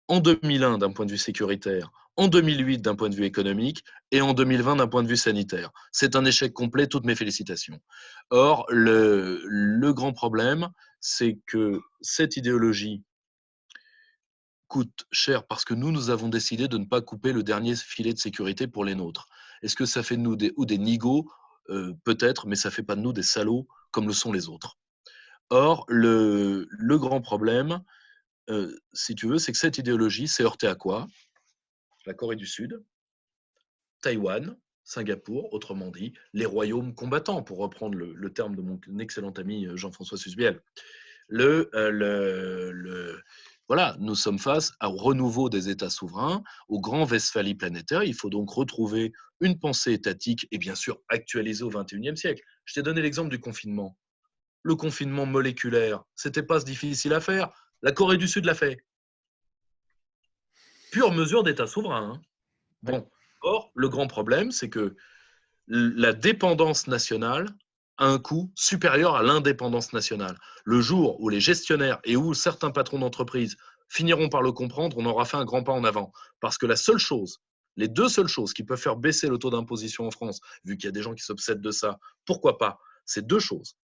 en 2001 d'un point de vue sécuritaire, en 2008 d'un point de vue économique et en 2020 d'un point de vue sanitaire. C'est un échec complet, toutes mes félicitations. Or, le grand problème, c'est que cette idéologie coûte cher parce que nous avons décidé de ne pas couper le dernier filet de sécurité pour les nôtres. Est-ce que ça fait de nous des nigauds? Peut-être, mais ça ne fait pas de nous des salauds comme le sont les autres. Or, le grand problème, si tu veux, c'est que cette idéologie s'est heurtée à quoi? La Corée du Sud, Taïwan, Singapour, autrement dit, les royaumes combattants, pour reprendre le terme de mon excellent ami Jean-François Susbiel. Voilà, nous sommes face au renouveau des États souverains, au grand Westphalie planétaire. Il faut donc retrouver une pensée étatique et bien sûr actualisée au XXIe siècle. Je t'ai donné l'exemple du confinement. Le confinement moléculaire, c'était pas si difficile à faire. La Corée du Sud l'a fait. Pure mesure d'État souverain. Hein. Bon. Or, le grand problème, c'est que la dépendance nationale a un coût supérieur à l'indépendance nationale. Le jour où les gestionnaires et où certains patrons d'entreprise finiront par le comprendre, on aura fait un grand pas en avant. Parce que les deux seules choses qui peuvent faire baisser le taux d'imposition en France, vu qu'il y a des gens qui s'obsèdent de ça, pourquoi pas? C'est deux choses.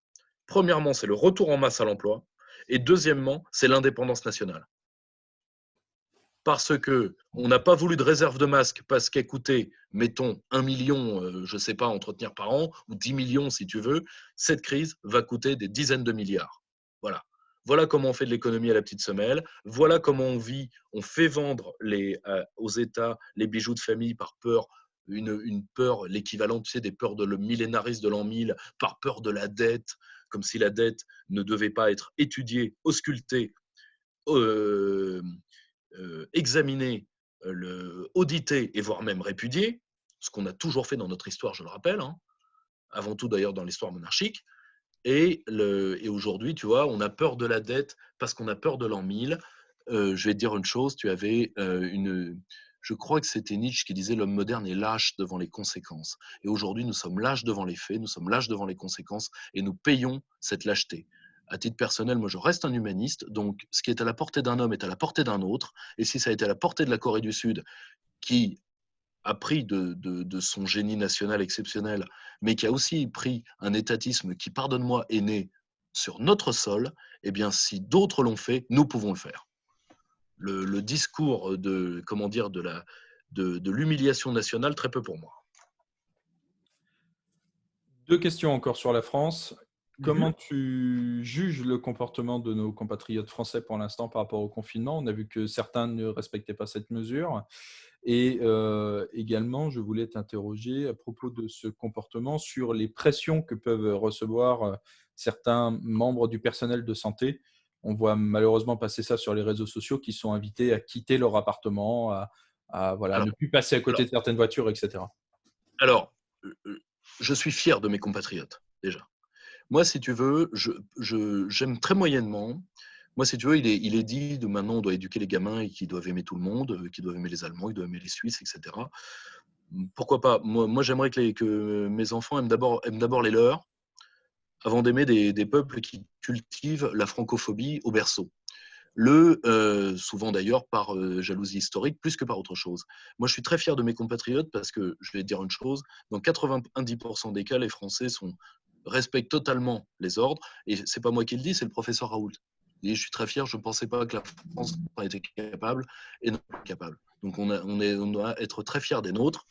Premièrement, c'est le retour en masse à l'emploi. Et deuxièmement, c'est l'indépendance nationale. Parce qu'on n'a pas voulu de réserve de masques parce qu'elle coûtait, mettons, 1 million, je ne sais pas, à entretenir par an, ou 10 millions si tu veux, cette crise va coûter des dizaines de milliards. Voilà. Voilà comment on fait de l'économie à la petite semelle. Voilà comment on vit. On fait vendre aux États les bijoux de famille par peur, une peur, l'équivalent, tu sais, des peurs de le millénarisme de l'an 1000, par peur de la dette, comme si la dette ne devait pas être étudiée, auscultée, examiner, auditer et voire même répudier, ce qu'on a toujours fait dans notre histoire, je le rappelle, hein, avant tout d'ailleurs dans l'histoire monarchique. Et aujourd'hui, tu vois, on a peur de la dette parce qu'on a peur de l'an 1000. Je vais te dire une chose, tu avais je crois que c'était Nietzsche qui disait l'homme moderne est lâche devant les conséquences. Et aujourd'hui, nous sommes lâches devant les faits, nous sommes lâches devant les conséquences et nous payons cette lâcheté. À titre personnel, moi, je reste un humaniste, donc ce qui est à la portée d'un homme est à la portée d'un autre. Et si ça a été à la portée de la Corée du Sud, qui a pris de son génie national exceptionnel, mais qui a aussi pris un étatisme qui, pardonne-moi, est né sur notre sol, eh bien, si d'autres l'ont fait, nous pouvons le faire. Le discours de l'humiliation nationale, très peu pour moi. Deux questions encore sur la France. Comment tu juges le comportement de nos compatriotes français pour l'instant par rapport au confinement? On a vu que certains ne respectaient pas cette mesure. Et également, je voulais t'interroger à propos de ce comportement sur les pressions que peuvent recevoir certains membres du personnel de santé. On voit malheureusement passer ça sur les réseaux sociaux qui sont invités à quitter leur appartement, à ne plus passer à côté de certaines voitures, etc. Alors, je suis fier de mes compatriotes, déjà. Moi, si tu veux, j'aime très moyennement. Moi, si tu veux, il est dit de maintenant, on doit éduquer les gamins et qu'ils doivent aimer tout le monde, qu'ils doivent aimer les Allemands, ils doivent aimer les Suisses, etc. Pourquoi pas? Moi j'aimerais que mes enfants aiment d'abord les leurs, avant d'aimer des peuples qui cultivent la francophobie au berceau. Souvent d'ailleurs par jalousie historique, plus que par autre chose. Moi, je suis très fier de mes compatriotes parce que, je vais te dire une chose, dans 90% des cas, les Français respectent totalement les ordres. Et c'est pas moi qui le dis, c'est le professeur Raoult. Et je suis très fier, je ne pensais pas que la France aurait été capable et non capable. Donc on doit être très fier des nôtres.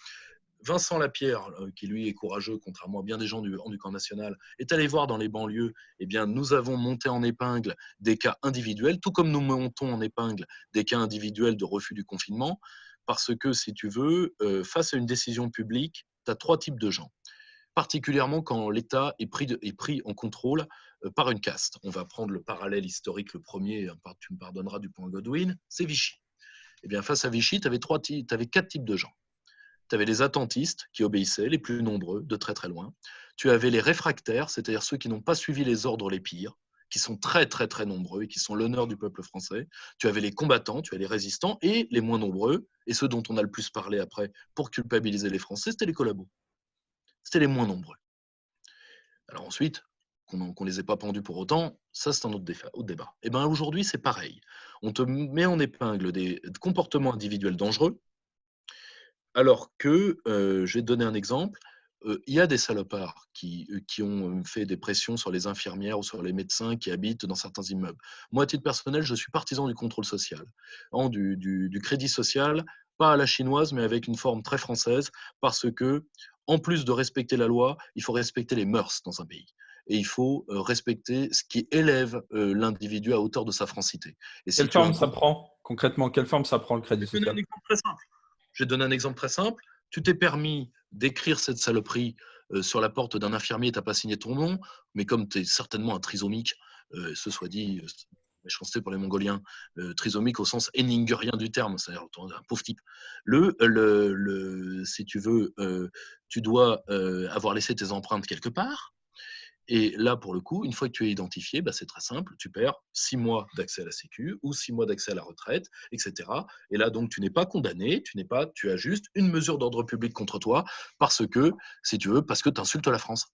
Vincent Lapierre, qui lui est courageux, contrairement à bien des gens du camp national, est allé voir dans les banlieues. Eh bien, nous avons monté en épingle des cas individuels, tout comme nous montons en épingle des cas individuels de refus du confinement, parce que, si tu veux, face à une décision publique, tu as trois types de gens, particulièrement quand l'État est pris en contrôle par une caste. On va prendre le parallèle historique, le premier, tu me pardonneras du point Godwin, c'est Vichy. Eh bien, face à Vichy, tu avais 4 types de gens. Tu avais les attentistes qui obéissaient, les plus nombreux, de très très loin. Tu avais les réfractaires, c'est-à-dire ceux qui n'ont pas suivi les ordres les pires, qui sont très très très nombreux et qui sont l'honneur du peuple français. Tu avais les combattants, tu avais les résistants, et les moins nombreux, et ceux dont on a le plus parlé après pour culpabiliser les Français, c'était les collabos. C'était les moins nombreux. Alors ensuite, qu'on ne les ait pas pendus pour autant, ça c'est un autre débat. Et bien aujourd'hui, c'est pareil. On te met en épingle des comportements individuels dangereux, alors que, je vais te donner un exemple, il y a des salopards qui ont fait des pressions sur les infirmières ou sur les médecins qui habitent dans certains immeubles. Moi, à titre personnel, je suis partisan du contrôle social, du crédit social, pas à la chinoise, mais avec une forme très française, parce que, en plus de respecter la loi, il faut respecter les mœurs dans un pays. Et il faut respecter ce qui élève l'individu à hauteur de sa francité. Et si Quelle tu as forme un ça prend? Concrètement, quelle forme ça prend le crédit Je vais te donner un social? exemple très simple. Je vais te donner un exemple très simple. Tu t'es permis d'écrire cette saloperie sur la porte d'un infirmier, tu n'as pas signé ton nom, mais comme tu es certainement un trisomique, ce soit dit, méchanceté pour les Mongoliens, trisomique au sens éningurien du terme, c'est-à-dire un pauvre type. Si tu veux, tu dois avoir laissé tes empreintes quelque part. Et là, pour le coup, une fois que tu es identifié, bah, c'est très simple, tu perds 6 mois d'accès à la Sécu ou 6 mois d'accès à la retraite, etc. Et là, donc, tu n'es pas condamné, tu as juste une mesure d'ordre public contre toi parce que, si tu veux, parce que tu insultes la France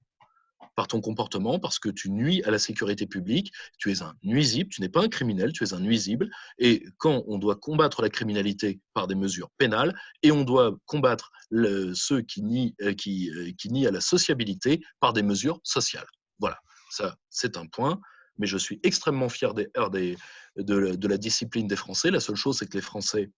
par ton comportement, parce que tu nuis à la sécurité publique, tu es un nuisible, tu n'es pas un criminel, tu es un nuisible. Et quand on doit combattre la criminalité par des mesures pénales, et on doit combattre ceux qui nient à la sociabilité par des mesures sociales. Voilà, ça c'est un point, mais je suis extrêmement fier de la discipline des Français. La seule chose, c'est que les Français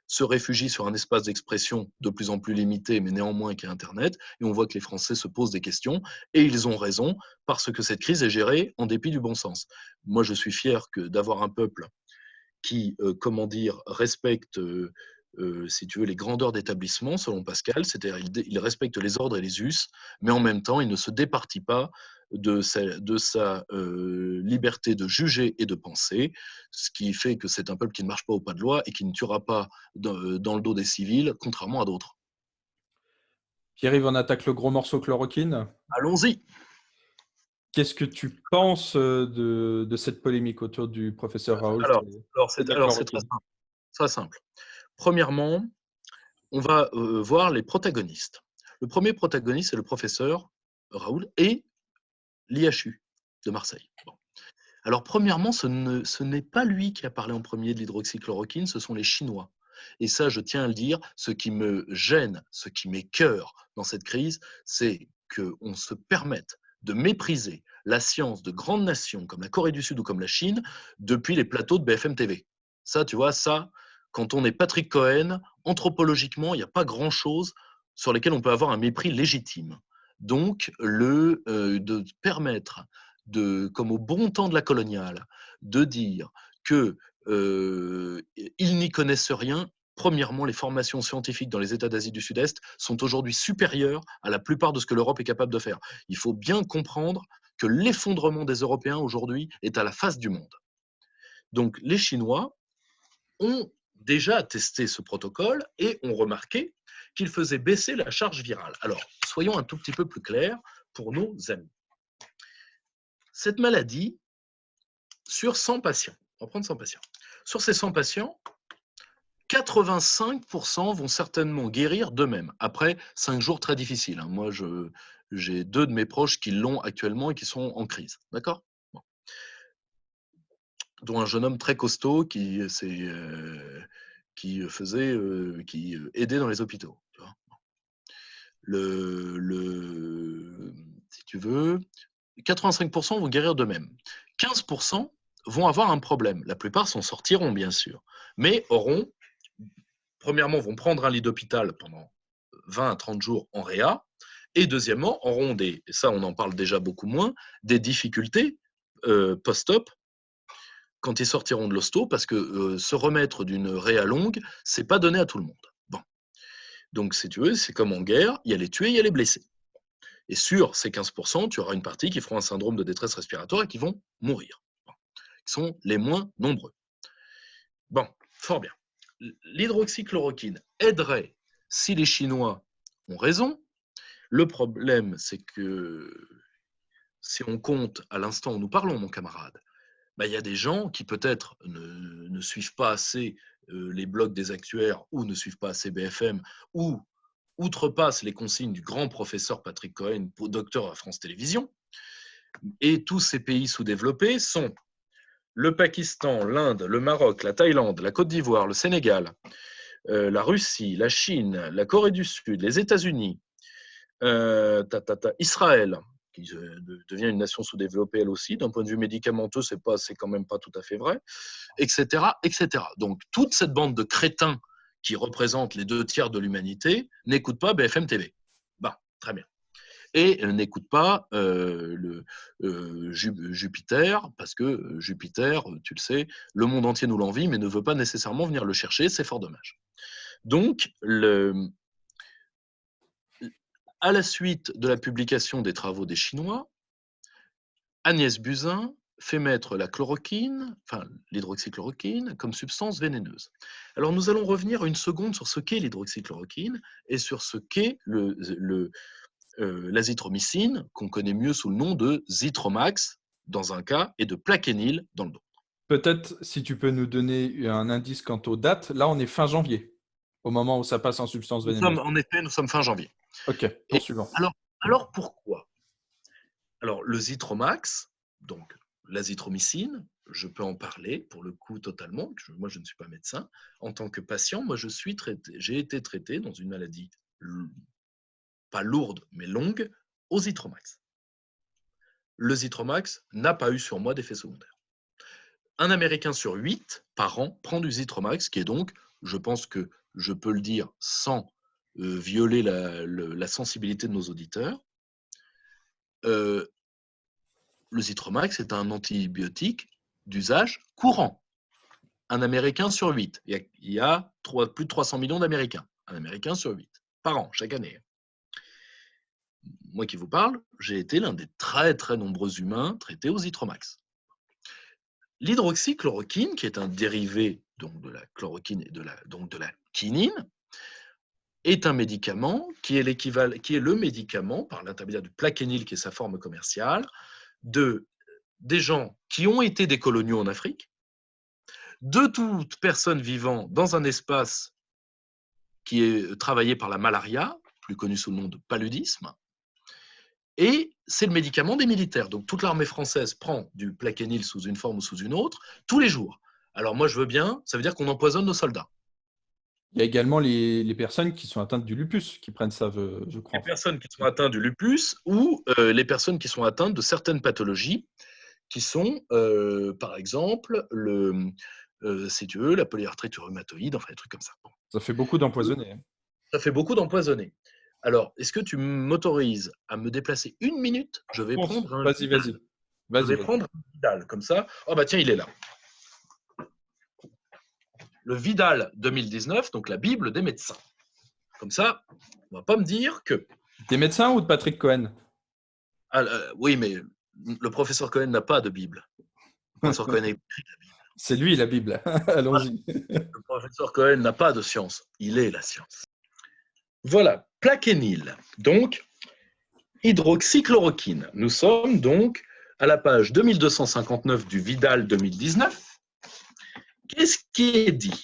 se réfugient sur un espace d'expression de plus en plus limité, mais néanmoins qui est Internet, et on voit que les Français se posent des questions, et ils ont raison, parce que cette crise est gérée en dépit du bon sens. Moi, je suis fier d'avoir un peuple qui, comment dire, respecte, si tu veux, les grandeurs d'établissement, selon Pascal, c'est-à-dire il respecte les ordres et les us, mais en même temps, il ne se départit pas de sa liberté de juger et de penser, ce qui fait que c'est un peuple qui ne marche pas au pas de loi et qui ne tuera pas dans le dos des civils, contrairement à d'autres. Pierre-Yves, on attaque le gros morceau chloroquine. Allons-y. Qu'est-ce que tu penses de cette polémique autour du professeur Raoult Alors, et de la alors c'est chloroquine? très simple. Premièrement, on va voir les protagonistes. Le premier protagoniste, c'est le professeur Raoult et l'IHU de Marseille. Bon. Alors, premièrement, ce n'est pas lui qui a parlé en premier de l'hydroxychloroquine, ce sont les Chinois. Et ça, je tiens à le dire, ce qui me gêne, ce qui m'écoeure dans cette crise, c'est qu'on se permette de mépriser la science de grandes nations comme la Corée du Sud ou comme la Chine depuis les plateaux de BFM TV. Ça, tu vois, ça, quand on est Patrick Cohen, anthropologiquement, il n'y a pas grand-chose sur lesquels on peut avoir un mépris légitime. Donc, de permettre, comme au bon temps de la coloniale, de dire qu'ils n'y connaissent rien. Premièrement, les formations scientifiques dans les États d'Asie du Sud-Est sont aujourd'hui supérieures à la plupart de ce que l'Europe est capable de faire. Il faut bien comprendre que l'effondrement des Européens aujourd'hui est à la face du monde. Donc les Chinois ont déjà testé ce protocole et ont remarqué qu'il faisait baisser la charge virale. Alors, soyons un tout petit peu plus clairs pour nos amis. Cette maladie, sur 100 patients, on va prendre 100 patients, sur ces 100 patients, 85% vont certainement guérir d'eux-mêmes, après 5 jours très difficiles. Moi, j'ai 2 de mes proches qui l'ont actuellement et qui sont en crise. D'accord ? Bon. Dont un jeune homme très costaud qui aidait dans les hôpitaux. Tu vois ? Si tu veux, 85% vont guérir d'eux-mêmes. 15% vont avoir un problème. La plupart s'en sortiront, bien sûr, mais premièrement, vont prendre un lit d'hôpital pendant 20 à 30 jours en réa, et deuxièmement, auront ça on en parle déjà beaucoup moins, des difficultés post-op quand ils sortiront de l'hosto, parce que se remettre d'une réa longue, c'est pas donné à tout le monde. Bon. Donc, si tu veux, c'est comme en guerre, il y a les tués, il y a les blessés. Et sur ces 15%, tu auras une partie qui feront un syndrome de détresse respiratoire et qui vont mourir, qui sont les moins nombreux. Bon, fort bien. l'hydroxychloroquine aiderait si les Chinois ont raison. Le problème, c'est que si on compte à l'instant où nous parlons, mon camarade, il y a des gens qui peut-être ne suivent pas assez les blogs des actuaires ou ne suivent pas assez BFM ou outrepassent les consignes du grand professeur Patrick Cohen, docteur à France Télévisions. Et tous ces pays sous-développés sont le Pakistan, l'Inde, le Maroc, la Thaïlande, la Côte d'Ivoire, le Sénégal, la Russie, la Chine, la Corée du Sud, les États-Unis, Israël, qui devient une nation sous-développée elle aussi. D'un point de vue médicamenteux, c'est quand même pas tout à fait vrai, etc., etc. Donc, toute cette bande de crétins qui représentent les 2/3 de l'humanité n'écoute pas BFM TV. Très bien. Et n'écoute pas Jupiter, parce que Jupiter, tu le sais, le monde entier nous l'envie, mais ne veut pas nécessairement venir le chercher, c'est fort dommage. Donc, à la suite de la publication des travaux des Chinois, Agnès Buzyn fait mettre la chloroquine, enfin l'hydroxychloroquine, comme substance vénéneuse. Alors nous allons revenir une seconde sur ce qu'est l'hydroxychloroquine et sur ce qu'est l'azithromycine, qu'on connaît mieux sous le nom de Zithromax dans un cas et de Plaquenil dans le autre. Peut-être si tu peux nous donner un indice quant aux dates. Là, on est fin janvier, au moment où ça passe en substance vénéneuse. En effet, nous sommes fin janvier. Ok, poursuivons. Alors pourquoi? Alors le Zithromax, donc l'azithromycine, je peux en parler pour le coup totalement. Moi, je ne suis pas médecin. En tant que patient, moi, j'ai été traité dans une maladie pas lourde, mais longue, au Zithromax. Le Zithromax n'a pas eu sur moi d'effet secondaire. Un Américain sur 8 par an prend du Zithromax, qui est donc, je pense que je peux le dire sans violer la sensibilité de nos auditeurs, le Zithromax est un antibiotique d'usage courant. Un Américain sur 8. Il y a plus de 300 millions d'Américains. Un Américain sur 8 par an, chaque année. Moi qui vous parle, j'ai été l'un des très très nombreux humains traités au Zithromax. L'hydroxychloroquine, qui est un dérivé donc, de la chloroquine et de la quinine, est un médicament qui est le médicament, par l'intermédiaire du Plaquenil, qui est sa forme commerciale, des gens qui ont été des coloniaux en Afrique, de toute personne vivant dans un espace qui est travaillé par la malaria, plus connu sous le nom de paludisme, et c'est le médicament des militaires. Donc toute l'armée française prend du Plaquenil sous une forme ou sous une autre, tous les jours. Alors moi je veux bien, ça veut dire qu'on empoisonne nos soldats. Il y a également les personnes qui sont atteintes du lupus qui prennent ça, je crois. Les personnes qui sont atteintes du lupus ou les personnes qui sont atteintes de certaines pathologies qui sont, par exemple, si tu veux, la polyarthrite rhumatoïde, enfin des trucs comme ça. Bon. Ça fait beaucoup d'empoisonnés. Ça fait beaucoup d'empoisonnés. Alors, est-ce que tu m'autorises à me déplacer une minute? Je vais prendre un Vas-y. Je vais prendre un Vidal, comme ça. Oh bah tiens, il est là. Le Vidal 2019, donc la Bible des médecins. Comme ça, on va pas me dire que... Des médecins ou de Patrick Cohen? Oui, mais le professeur Cohen n'a pas de Bible. Le professeur Cohen a écrit la Bible. C'est lui la Bible. Allons-y. Le professeur Cohen n'a pas de science. Il est la science. Voilà, Plaquenil. Donc, hydroxychloroquine. Nous sommes donc à la page 2259 du Vidal 2019. Qu'est-ce qui est dit?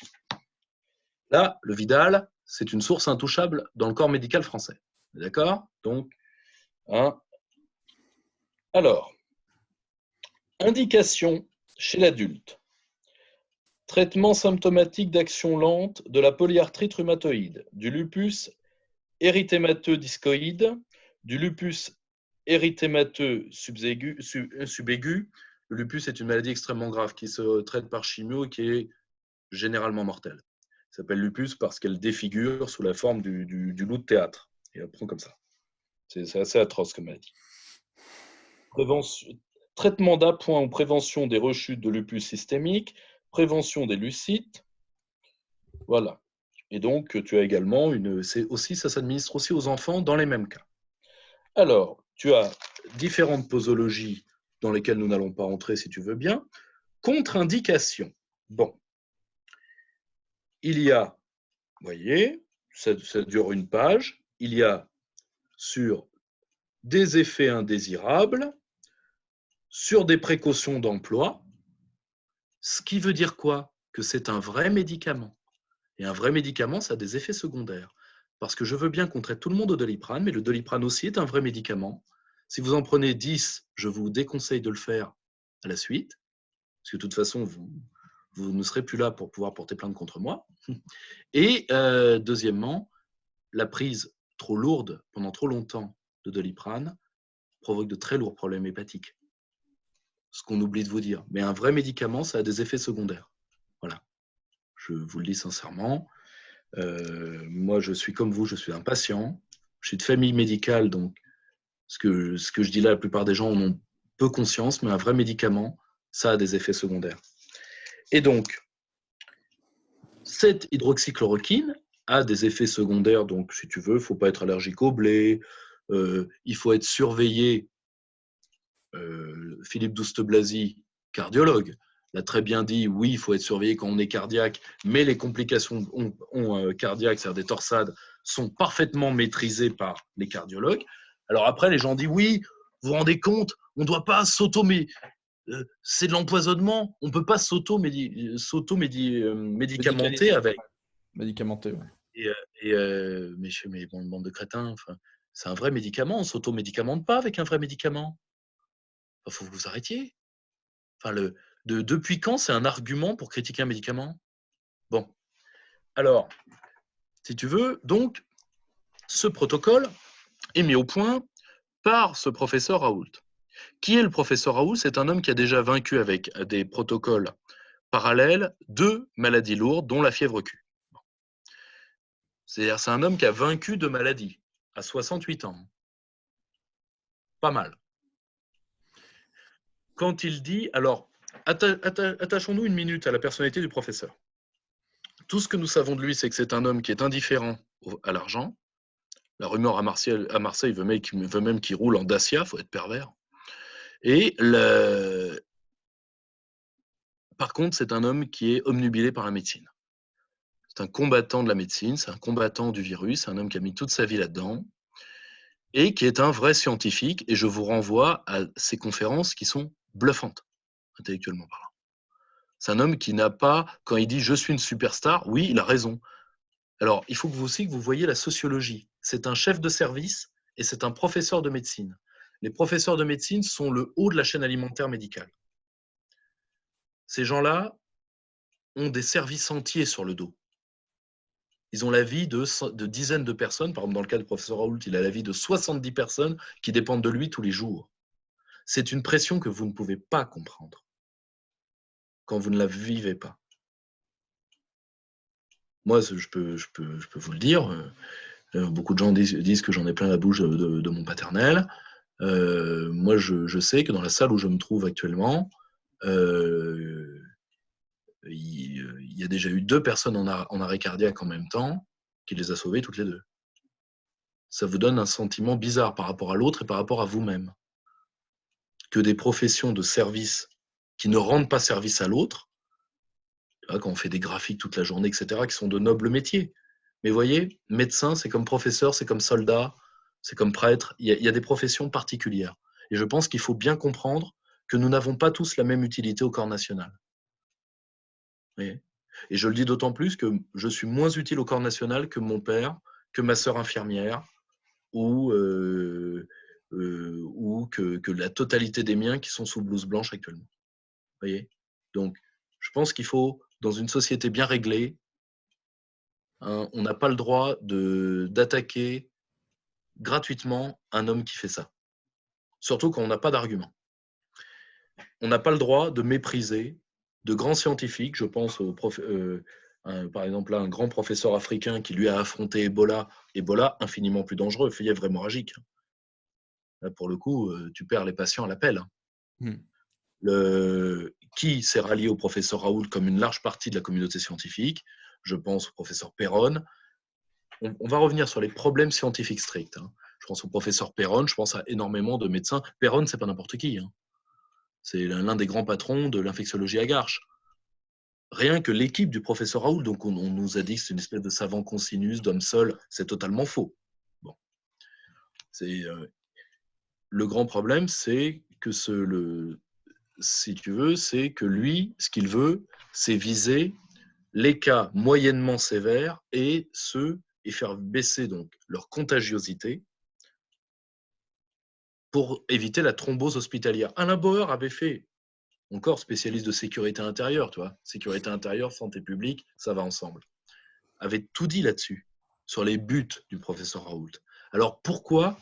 Là, le Vidal, c'est une source intouchable dans le corps médical français. D'accord? Donc, alors, indication chez l'adulte. Traitement symptomatique d'action lente de la polyarthrite rhumatoïde, du lupus érythémateux discoïde, du lupus érythémateux subaigu. Le lupus est une maladie extrêmement grave qui se traite par chimio et qui est généralement mortelle. Elle s'appelle lupus parce qu'elle défigure sous la forme du loup de théâtre. Et elle prend comme ça. C'est assez atroce comme maladie. Traitement d'appoint ou prévention des rechutes de lupus systémique, prévention des lucites. Voilà. Et donc, tu as également ça s'administre aussi aux enfants dans les mêmes cas. Alors, tu as différentes posologies dans lesquelles nous n'allons pas entrer si tu veux bien. Contre-indication. Bon. il y a, vous voyez, ça dure une page, il y a sur des effets indésirables, sur des précautions d'emploi, ce qui veut dire quoi? Que c'est un vrai médicament. Et un vrai médicament, ça a des effets secondaires. Parce que je veux bien qu'on traite tout le monde au Doliprane, mais le Doliprane aussi est un vrai médicament. Si vous en prenez 10, je vous déconseille de le faire à la suite, parce que de toute façon, vous ne serez plus là pour pouvoir porter plainte contre moi. Et deuxièmement, la prise trop lourde pendant trop longtemps de Doliprane provoque de très lourds problèmes hépatiques. Ce qu'on oublie de vous dire. Mais un vrai médicament, ça a des effets secondaires. Voilà. Je vous le dis sincèrement. Moi, je suis comme vous, je suis un patient. Je suis de famille médicale, donc ce que je dis là, la plupart des gens en ont peu conscience, mais un vrai médicament, ça a des effets secondaires. Et donc, cette hydroxychloroquine a des effets secondaires. Donc, si tu veux, il ne faut pas être allergique au blé, il faut être surveillé. Philippe Douste-Blazy, cardiologue, l'a très bien dit, oui, il faut être surveillé quand on est cardiaque, mais les complications cardiaques, c'est-à-dire des torsades, sont parfaitement maîtrisées par les cardiologues. Alors après, les gens disent, oui, vous vous rendez compte, on ne doit pas c'est de l'empoisonnement, on ne peut pas s'auto-médicamenter avec. Médicamenté, ouais. Mais bon, bande de crétins, c'est un vrai médicament, on ne s'auto-médicamente pas avec un vrai médicament. Il faut que vous arrêtiez. Depuis quand c'est un argument pour critiquer un médicament? Bon, alors, si tu veux, donc, ce protocole est mis au point par ce professeur Raoult. Qui est le professeur Raoult? C'est un homme qui a déjà vaincu avec des protocoles parallèles 2 maladies lourdes, dont la fièvre Q. C'est-à-dire, c'est un homme qui a vaincu 2 maladies à 68 ans. Pas mal. Quand il dit, alors, attachons-nous une minute à la personnalité du professeur. Tout ce que nous savons de lui, c'est que c'est un homme qui est indifférent à l'argent. La rumeur à Marseille veut même qu'il roule en Dacia, il faut être pervers. Et par contre, c'est un homme qui est obnubilé par la médecine. C'est un combattant de la médecine, c'est un combattant du virus, c'est un homme qui a mis toute sa vie là-dedans et qui est un vrai scientifique. Et je vous renvoie à ses conférences qui sont bluffantes, intellectuellement parlant. C'est un homme qui n'a pas, quand il dit « je suis une superstar », oui, il a raison. Alors, il faut que vous voyez la sociologie. C'est un chef de service et c'est un professeur de médecine. Les professeurs de médecine sont le haut de la chaîne alimentaire médicale. Ces gens-là ont des services entiers sur le dos. Ils ont la vie de dizaines de personnes. Par exemple, dans le cas du professeur Raoult, il a la vie de 70 personnes qui dépendent de lui tous les jours. C'est une pression que vous ne pouvez pas comprendre quand vous ne la vivez pas. Moi, je peux vous le dire. Beaucoup de gens disent que j'en ai plein la bouche de mon paternel. Moi, je sais que dans la salle où je me trouve actuellement, il y a déjà eu 2 personnes en arrêt cardiaque en même temps qui les a sauvées toutes les 2. Ça vous donne un sentiment bizarre par rapport à l'autre et par rapport à vous-même. Que des professions de service qui ne rendent pas service à l'autre, quand on fait des graphiques toute la journée, etc., qui sont de nobles métiers. Mais vous voyez, médecin, c'est comme professeur, c'est comme soldat, c'est comme prêtre. Il y a des professions particulières. Et je pense qu'il faut bien comprendre que nous n'avons pas tous la même utilité au corps national. Et je le dis d'autant plus que je suis moins utile au corps national que mon père, que ma sœur infirmière, ou que la totalité des miens qui sont sous blouse blanche actuellement. Vous voyez? Donc, je pense qu'il faut, dans une société bien réglée, hein, on n'a pas le droit d'attaquer gratuitement un homme qui fait ça. Surtout quand on n'a pas d'argument. On n'a pas le droit de mépriser de grands scientifiques. Je pense par exemple à un grand professeur africain qui lui a affronté Ebola. Ebola, infiniment plus dangereux, fièvre hémorragique. Là, pour le coup, tu perds les patients à l'appel. Qui s'est rallié au professeur Raoult comme une large partie de la communauté scientifique. Je pense au professeur Perron. On va revenir sur les problèmes scientifiques stricts. Je pense au professeur Perron, je pense à énormément de médecins. Perron, c'est pas n'importe qui. C'est l'un des grands patrons de l'infectiologie à Garches. rien que l'équipe du professeur Raoult, donc on nous a dit que c'est une espèce de savant cosinus, d'homme seul, c'est totalement faux. Bon. Le grand problème, c'est que si tu veux, c'est que lui, ce qu'il veut, c'est viser les cas moyennement sévères et faire baisser donc leur contagiosité pour éviter la thrombose hospitalière. Alain Bauer avait fait, encore spécialiste de sécurité intérieure, tu vois, sécurité intérieure, santé publique, ça va ensemble, avait tout dit là-dessus, sur les buts du professeur Raoult. Alors pourquoi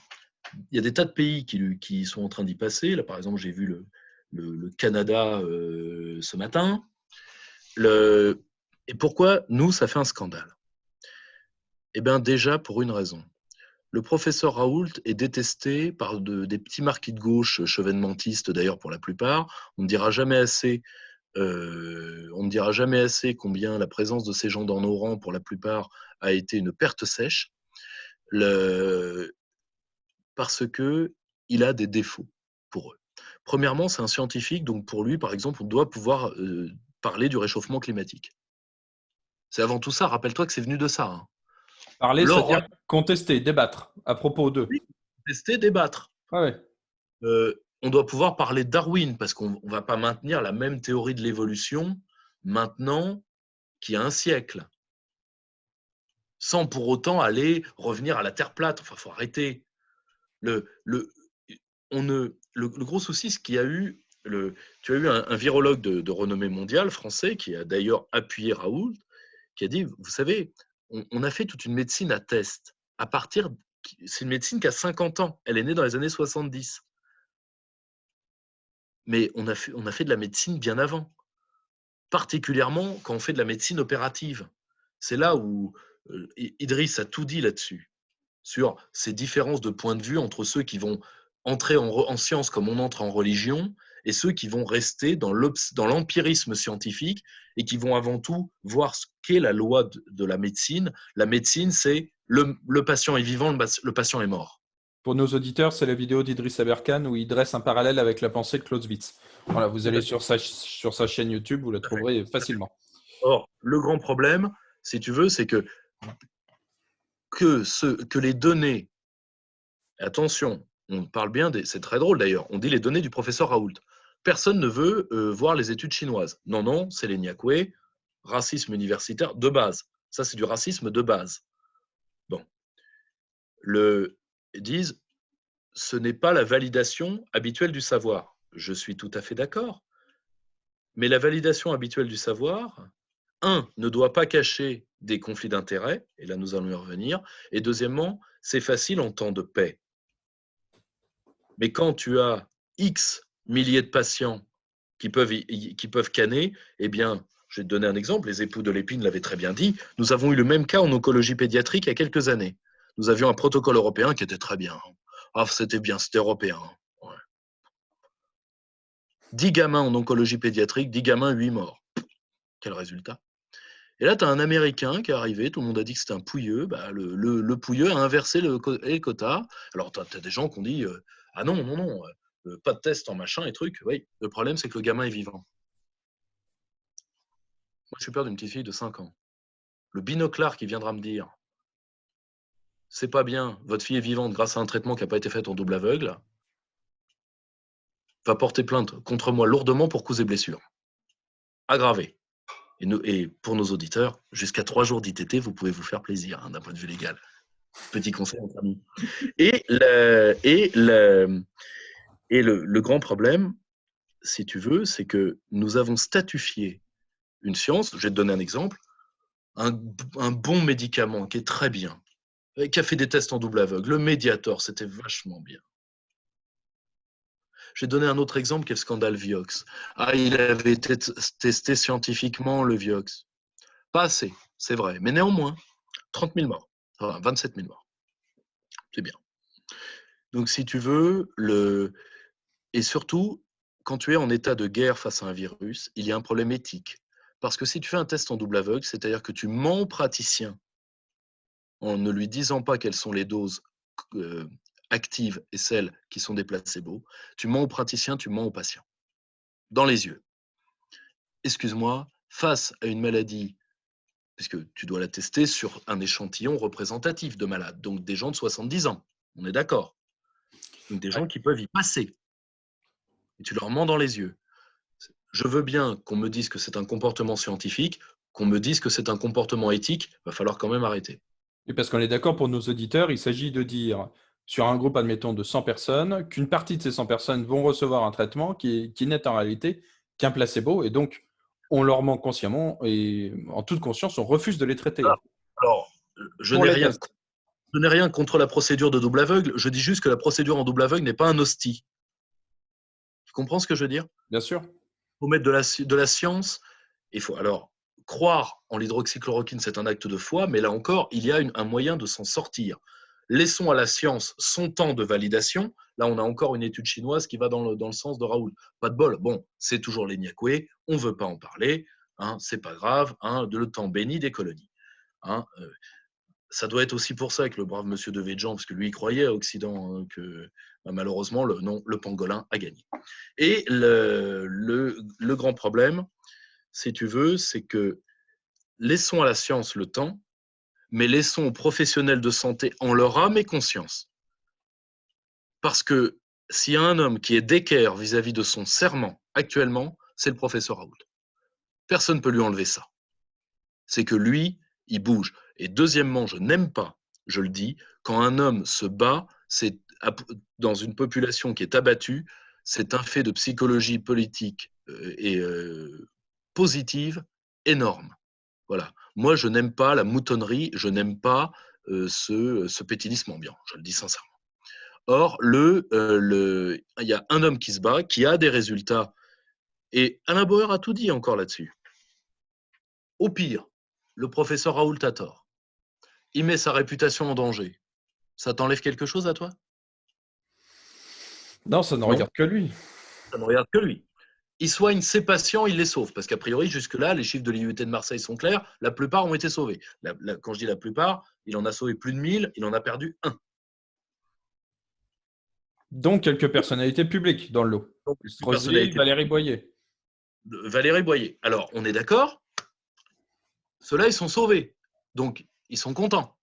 il y a des tas de pays qui sont en train d'y passer. Là, par exemple, j'ai vu le Canada ce matin. Et pourquoi nous, ça fait un scandale? Eh bien, déjà, pour une raison. Le professeur Raoult est détesté par des petits marquis de gauche, chevènementistes d'ailleurs pour la plupart. On ne dira jamais assez combien la présence de ces gens dans nos rangs, pour la plupart, a été une perte sèche, parce qu'il a des défauts pour eux. Premièrement, c'est un scientifique, donc pour lui, par exemple, on doit pouvoir parler du réchauffement climatique. C'est avant tout ça, rappelle-toi que c'est venu de ça. Hein. Parler, c'est-à-dire contester, débattre à propos d'eux. Tester, débattre. Ah ouais. On doit pouvoir parler de Darwin, parce qu'on ne va pas maintenir la même théorie de l'évolution maintenant qu'il y a un siècle, sans pour autant revenir à la Terre plate. Enfin, il faut arrêter. Le gros souci, c'est qu'il y a eu, tu as eu un virologue de renommée mondiale, français, qui a d'ailleurs appuyé Raoult, qui a dit, vous savez, on a fait toute une médecine à test. C'est une médecine qui a 50 ans. Elle est née dans les années 70. Mais on a fait de la médecine bien avant. Particulièrement quand on fait de la médecine opérative. C'est là où Idriss a tout dit là-dessus, sur ces différences de point de vue entre ceux qui vont entrer en science comme on entre en religion et ceux qui vont rester dans l'empirisme scientifique et qui vont avant tout voir ce qu'est la loi de la médecine. La médecine, c'est le patient est vivant, le patient est mort. Pour nos auditeurs, c'est la vidéo d'Idriss Aberkan où il dresse un parallèle avec la pensée de Clausewitz. Voilà, vous allez sur sa chaîne YouTube, vous la trouverez facilement. Or, le grand problème, si tu veux, c'est que les données, attention, on parle bien, c'est très drôle d'ailleurs, on dit les données du professeur Raoult. Personne ne veut voir les études chinoises. Non, non, c'est les Niakwe, racisme universitaire de base. Ça, c'est du racisme de base. Bon. Ils disent, ce n'est pas la validation habituelle du savoir. Je suis tout à fait d'accord. Mais la validation habituelle du savoir, ne doit pas cacher des conflits d'intérêts, et là nous allons y revenir, et deuxièmement, c'est facile en temps de paix. Mais quand tu as X milliers de patients qui peuvent canner, eh bien, je vais te donner un exemple, les époux de Lépine l'avaient très bien dit, nous avons eu le même cas en oncologie pédiatrique il y a quelques années. Nous avions un protocole européen qui était très bien. Ah, c'était bien, c'était européen. Ouais. 10 gamins en oncologie pédiatrique, 10 gamins, 8 morts. Quel résultat? Et là, tu as un Américain qui est arrivé, tout le monde a dit que c'était un pouilleux. Bah, le pouilleux a inversé les quotas. Alors, tu as des gens qui ont dit ah non, non, non, pas de test en machin et trucs. Oui, le problème, c'est que le gamin est vivant. Moi, je suis père d'une petite fille de 5 ans. Le binoclard qui viendra me dire c'est pas bien, votre fille est vivante grâce à un traitement qui n'a pas été fait en double aveugle, va porter plainte contre moi lourdement pour causes et blessures. Aggravé. Et pour nos auditeurs, jusqu'à 3 jours d'ITT, vous pouvez vous faire plaisir d'un point de vue légal. Petit conseil en famille. Et le grand problème, si tu veux, c'est que nous avons statifié une science. Je vais te donner un exemple. Un bon médicament qui est très bien, qui a fait des tests en double aveugle, le Mediator, c'était vachement bien. Je vais te donner un autre exemple qui est le scandale Vioxx. Ah, il avait été testé scientifiquement, le Vioxx. Pas assez, c'est vrai. Mais néanmoins, 30 000 morts. Enfin, 27 000 morts. C'est bien. Donc, si tu veux, et surtout, quand tu es en état de guerre face à un virus, il y a un problème éthique. Parce que si tu fais un test en double aveugle, c'est-à-dire que tu mens au praticien en ne lui disant pas quelles sont les doses actives et celles qui sont des placebos, tu mens au praticien, tu mens au patient. Dans les yeux. Excuse-moi, face à une maladie, puisque tu dois la tester sur un échantillon représentatif de malades, donc des gens de 70 ans, on est d'accord. Donc des gens qui peuvent y passer, et tu leur mens dans les yeux. Je veux bien qu'on me dise que c'est un comportement scientifique, qu'on me dise que c'est un comportement éthique, il va falloir quand même arrêter. Et parce qu'on est d'accord pour nos auditeurs, il s'agit de dire sur un groupe, admettons, de 100 personnes, qu'une partie de ces 100 personnes vont recevoir un traitement qui n'est en réalité qu'un placebo, et donc on leur ment consciemment et en toute conscience, on refuse de les Ah, traiter. alors, je Pour n'ai les rien, tests, je n'ai rien contre la procédure de double aveugle, je dis juste que la procédure en double aveugle n'est pas un hostie. Tu comprends ce que je veux dire? bien sûr. Il faut mettre de la science. Il faut alors croire en l'hydroxychloroquine, c'est un acte de foi, mais là encore, il y a un moyen de s'en sortir. Laissons à la science son temps de validation. Là, on a encore une étude chinoise qui va dans le sens de Raoul. Pas de bol. Bon, c'est toujours les Niakoué, on ne veut pas en parler, hein, c'est pas grave, hein, de le temps béni des colonies. Hein, ça doit être aussi pour ça que le brave monsieur de Véjan, parce que lui, il croyait à Occident, hein, que bah, malheureusement, le pangolin a gagné. Et le grand problème, si tu veux, c'est que laissons à la science le temps, mais laissons aux professionnels de santé en leur âme et conscience. Parce que s'il y a un homme qui est d'équerre vis-à-vis de son serment actuellement, c'est le professeur Raoult. Personne ne peut lui enlever ça. C'est que lui, il bouge. Et deuxièmement, je n'aime pas, je le dis, quand un homme se bat, c'est dans une population qui est abattue, c'est un fait de psychologie politique et positive énorme. Voilà. Moi, je n'aime pas la moutonnerie, je n'aime pas ce pétinisme ambiant, je le dis sincèrement. Or, il y a un homme qui se bat, qui a des résultats, et Alain Bauer a tout dit encore là-dessus. Au pire, le professeur Raoult a tort. Il met sa réputation en danger. Ça t'enlève quelque chose à toi? Non, ça ne Non, regarde que lui. ça ne regarde que lui. Il soigne ses patients, il les sauve. Parce qu'a priori, jusque-là, les chiffres de l'IUT de Marseille sont clairs. La plupart ont été sauvés. Quand je dis la plupart, il en a sauvé plus de 1000, il en a perdu un. Donc quelques personnalités publiques dans le lot. Donc, une Estrosi, personnalité. Valérie Boyer. Valérie Boyer. Alors, on est d'accord? Ceux-là, ils sont sauvés. Donc, ils sont contents.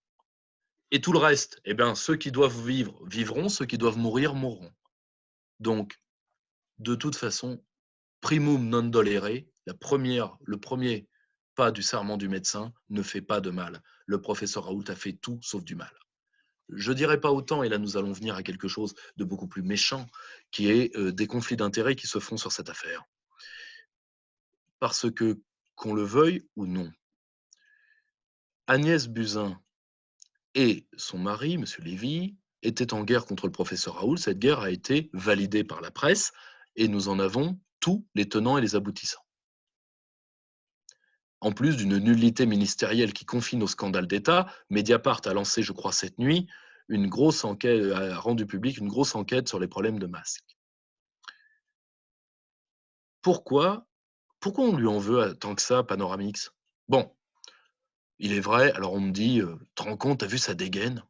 Et tout le reste, eh bien, ceux qui doivent vivre, vivront. Ceux qui doivent mourir, mourront. Donc, de toute façon, primum non dolere, le premier pas du serment du médecin ne fait pas de mal. Le professeur Raoult a fait tout sauf du mal. Je ne dirais pas autant, et là nous allons venir à quelque chose de beaucoup plus méchant, qui est des conflits d'intérêts qui se font sur cette affaire. Parce que, qu'on le veuille ou non, Agnès Buzyn et son mari, M. Lévy, étaient en guerre contre le professeur Raoult. Cette guerre a été validée par la presse et nous en avons tous les tenants et les aboutissants. En plus d'une nullité ministérielle qui confine au scandale d'État, Mediapart a lancé, je crois, cette nuit, une grosse enquête, a rendu public une grosse enquête sur les problèmes de masques. Pourquoi on lui en veut tant que ça, Panoramix? Bon, il est vrai, alors on me dit, te rends compte, t'as vu sa dégaine?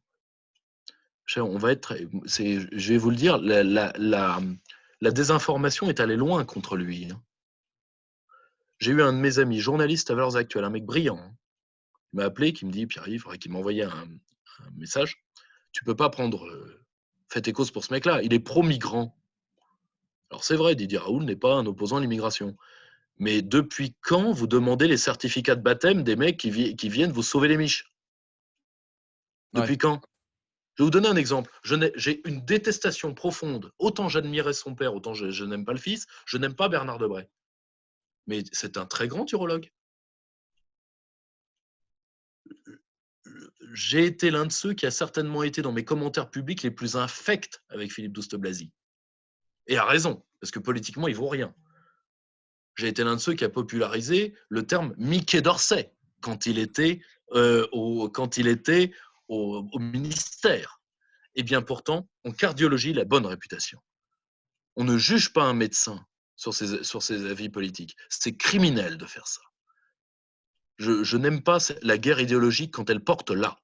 On va être, je vais vous le dire, la désinformation est allée loin contre lui. Hein. J'ai eu un de mes amis, journaliste à Valeurs Actuelles, un mec brillant. Hein. Il m'a appelé, qui me dit, Pierre-Yves, qui m'a envoyé un message. Tu peux pas prendre fait et cause pour ce mec-là. Il est pro-migrant. Alors c'est vrai, Didier Raoult n'est pas un opposant à l'immigration. Mais depuis quand vous demandez les certificats de baptême des mecs qui viennent vous sauver les miches? Ouais. Depuis quand? Je vais vous donner un exemple. J'ai une détestation profonde. Autant j'admirais son père, autant je n'aime pas le fils. Je n'aime pas Bernard Debray. Mais c'est un très grand urologue. J'ai été l'un de ceux qui a certainement été dans mes commentaires publics les plus infects avec Philippe Douste-Blazy. Et a raison, parce que politiquement, il vaut rien. J'ai été l'un de ceux qui a popularisé le terme Mickey d'Orsay quand il était, au ministère. Et bien pourtant, en cardiologie, il a bonne réputation. On ne juge pas un médecin sur ses avis politiques. C'est criminel de faire ça. Je n'aime pas la guerre idéologique quand elle porte là.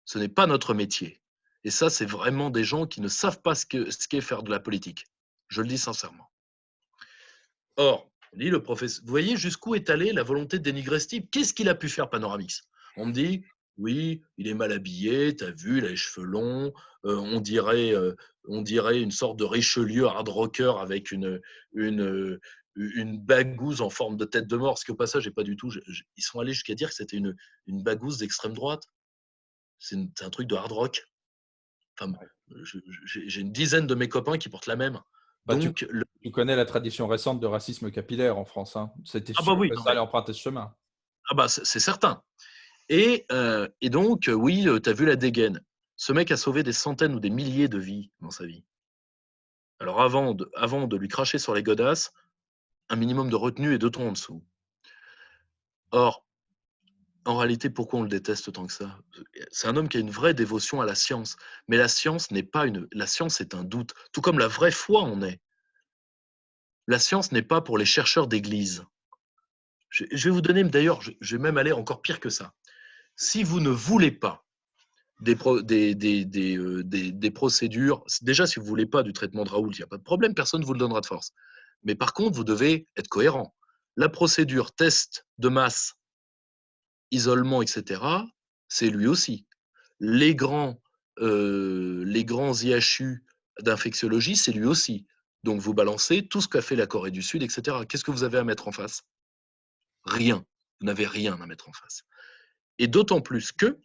Ce n'est pas notre métier. Et ça, c'est vraiment des gens qui ne savent pas ce qu'est faire de la politique. Je le dis sincèrement. Or, On dit, le professeur, vous voyez jusqu'où est allée la volonté de dénigrer ce type? Qu'est-ce qu'il a pu faire, Panoramix? On me dit, oui, il est mal habillé, t'as vu, il a les cheveux longs, on dirait une sorte de Richelieu hard rocker avec une, une bagouze en forme de tête de mort. Ce qu'au passage, j'ai pas du tout. Ils sont allés jusqu'à dire que c'était une bagouze d'extrême droite. C'est un truc de hard rock. Enfin, j'ai une dizaine de mes copains qui portent la même. Bah, Donc, tu connais la tradition récente de racisme capillaire en France. Hein. C'était ah bah sûr oui, que non ça mais, allait emprunter ce chemin. ah bah c'est certain. Et donc, oui, tu as vu la dégaine. Ce mec a sauvé des centaines ou des milliers de vies dans sa vie. Alors, avant de lui cracher sur les godasses, un minimum de retenue et de ton en dessous. Or, en réalité, pourquoi on le déteste tant que ça? C'est un homme qui a une vraie dévotion à la science. Mais la science n'est pas une. La science est un doute, tout comme la vraie foi en est. La science n'est pas pour les chercheurs d'église. Je vais vous donner, d'ailleurs, je vais même aller encore pire que ça. Si vous ne voulez pas des procédures, déjà, si vous ne voulez pas du traitement de Raoult, il n'y a pas de problème, personne ne vous le donnera de force. Mais par contre, vous devez être cohérent. La procédure test de masse, isolement, etc., c'est lui aussi. Les grands IHU d'infectiologie, c'est lui aussi. Donc, vous balancez tout ce qu'a fait la Corée du Sud, etc. Qu'est-ce que vous avez à mettre en face? Rien. Vous n'avez rien à mettre en face. Et d'autant plus que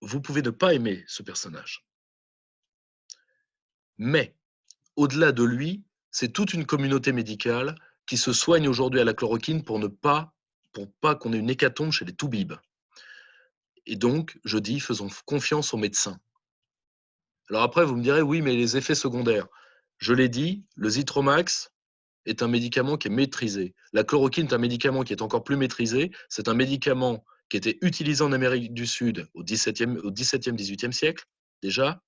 vous pouvez ne pas aimer ce personnage. Mais, au-delà de lui, c'est toute une communauté médicale qui se soigne aujourd'hui à la chloroquine pour pas qu'on ait une hécatombe chez les toubibs. Et donc, je dis, faisons confiance aux médecins. Alors après, vous me direz, oui, mais les effets secondaires. Je l'ai dit, le Zitromax est un médicament qui est maîtrisé. La chloroquine est un médicament qui est encore plus maîtrisé. C'est un médicament qui était utilisé en Amérique du Sud au XVIIe, 18e siècle, déjà,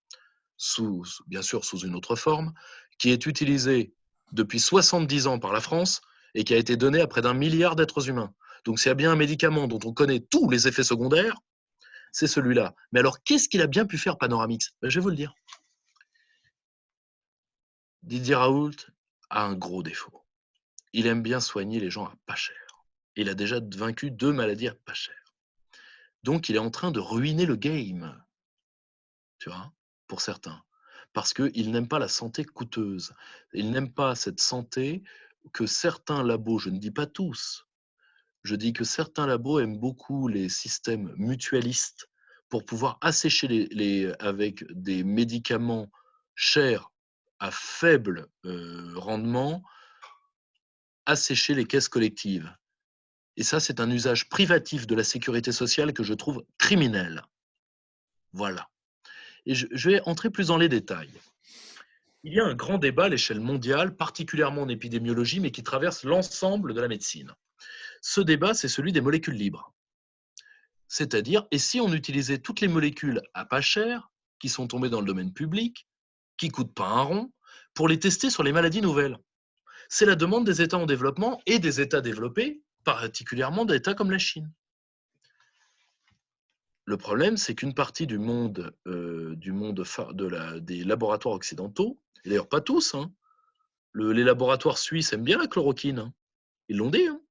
bien sûr sous une autre forme, qui est utilisé depuis 70 ans par la France et qui a été donné à près d'1 milliard d'êtres humains. Donc s'il y a bien un médicament dont on connaît tous les effets secondaires, c'est celui-là. Mais alors, qu'est-ce qu'il a bien pu faire, Panoramix? Je vais vous le dire. Didier Raoult a un gros défaut. Il aime bien soigner les gens à pas cher. Il a déjà vaincu 2 maladies à pas cher. Donc, il est en train de ruiner le game, tu vois, pour certains. Parce qu'il n'aime pas la santé coûteuse. Il n'aime pas cette santé que certains labos, je ne dis pas tous, je dis que certains labos aiment beaucoup les systèmes mutualistes pour pouvoir assécher avec des médicaments chers à faible rendement, assécher les caisses collectives. Et ça, c'est un usage privatif de la sécurité sociale que je trouve criminel. Voilà. Et je vais entrer plus dans les détails. Il y a un grand débat à l'échelle mondiale, particulièrement en épidémiologie, mais qui traverse l'ensemble de la médecine. Ce débat, c'est celui des molécules libres. C'est-à-dire, et si on utilisait toutes les molécules à pas cher, qui sont tombées dans le domaine public, qui ne coûtent pas un rond, pour les tester sur les maladies nouvelles? C'est la demande des États en développement et des États développés, particulièrement d'États comme la Chine. Le problème, c'est qu'une partie du monde des laboratoires occidentaux, et d'ailleurs pas tous, hein, les laboratoires suisses aiment bien la chloroquine, hein, ils l'ont dit, hein,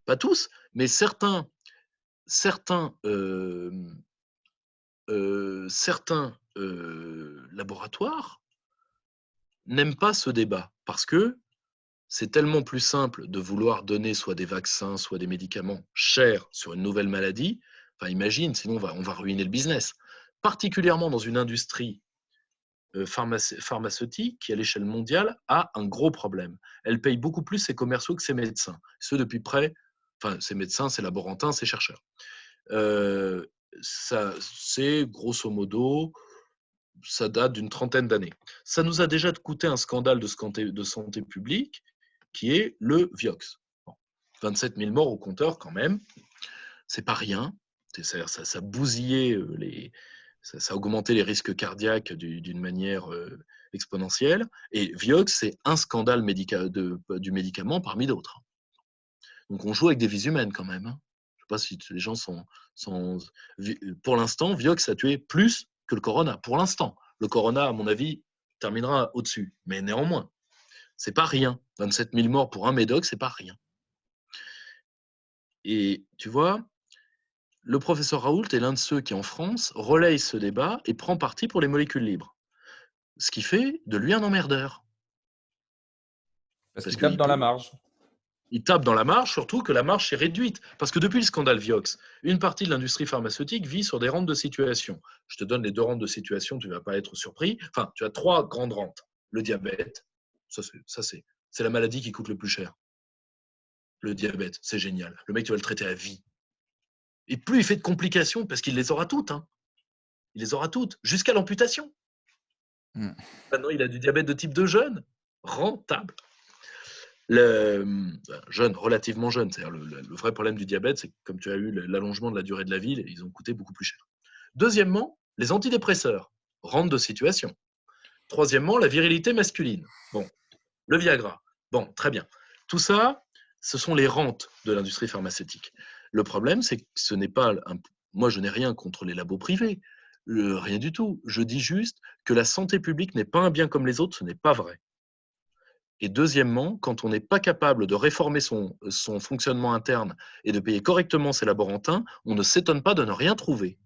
pas tous, mais certains laboratoires n'aiment pas ce débat parce que c'est tellement plus simple de vouloir donner soit des vaccins, soit des médicaments chers sur une nouvelle maladie. Enfin, imagine, sinon on va ruiner le business. Particulièrement dans une industrie pharmaceutique qui, à l'échelle mondiale, a un gros problème. Elle paye beaucoup plus ses commerciaux que ses médecins. Ce depuis près, enfin, ses médecins, ses laborantins, ses chercheurs. C'est grosso modo, ça date d'une trentaine d'années. Ça nous a déjà coûté un scandale de santé publique qui est le Vioxx. Bon, 27 000 morts au compteur quand même, c'est pas rien. Ça bousillait ça a augmenté les risques cardiaques d'une manière exponentielle. Et Vioxx, c'est un scandale du médicament parmi d'autres. Donc on joue avec des vies humaines quand même. Hein. Je ne sais pas si les gens sont. Pour l'instant, Vioxx a tué plus que le Corona. Pour l'instant. Le Corona, à mon avis, terminera au-dessus. Mais néanmoins. C'est pas rien. 27 000 morts pour un médoc, c'est pas rien. Et tu vois, le professeur Raoult est l'un de ceux qui, en France, relaye ce débat et prend parti pour les molécules libres. Ce qui fait de lui un emmerdeur. Parce Parce qu'il tape qu'il dans la marge. il tape dans la marge, surtout que la marge s'est réduite. Parce que depuis le scandale Vioxx, une partie de l'industrie pharmaceutique vit sur des rentes de situation. Je te donne les 2 rentes de situation, tu ne vas pas être surpris. Enfin, tu as 3 grandes rentes. Le diabète, c'est la maladie qui coûte le plus cher. Le diabète, c'est génial. Le mec, tu vas le traiter à vie. Et plus il fait de complications, parce qu'il les aura toutes. Hein. Il les aura toutes, jusqu'à l'amputation. Maintenant, il a du diabète de type 2 jeune, rentable. Jeune, relativement jeune. C'est-à-dire le vrai problème du diabète, c'est que comme tu as eu l'allongement de la durée de la vie, ils ont coûté beaucoup plus cher. Deuxièmement, les antidépresseurs, rente de situation. Troisièmement, la virilité masculine. Bon, le Viagra. Bon, très bien. Tout ça, ce sont les rentes de l'industrie pharmaceutique. Le problème, c'est que ce n'est pas moi, je n'ai rien contre les labos privés. Rien du tout. Je dis juste que la santé publique n'est pas un bien comme les autres, ce n'est pas vrai. Et deuxièmement, quand on n'est pas capable de réformer son fonctionnement interne et de payer correctement ses laborantins, on ne s'étonne pas de ne rien trouver.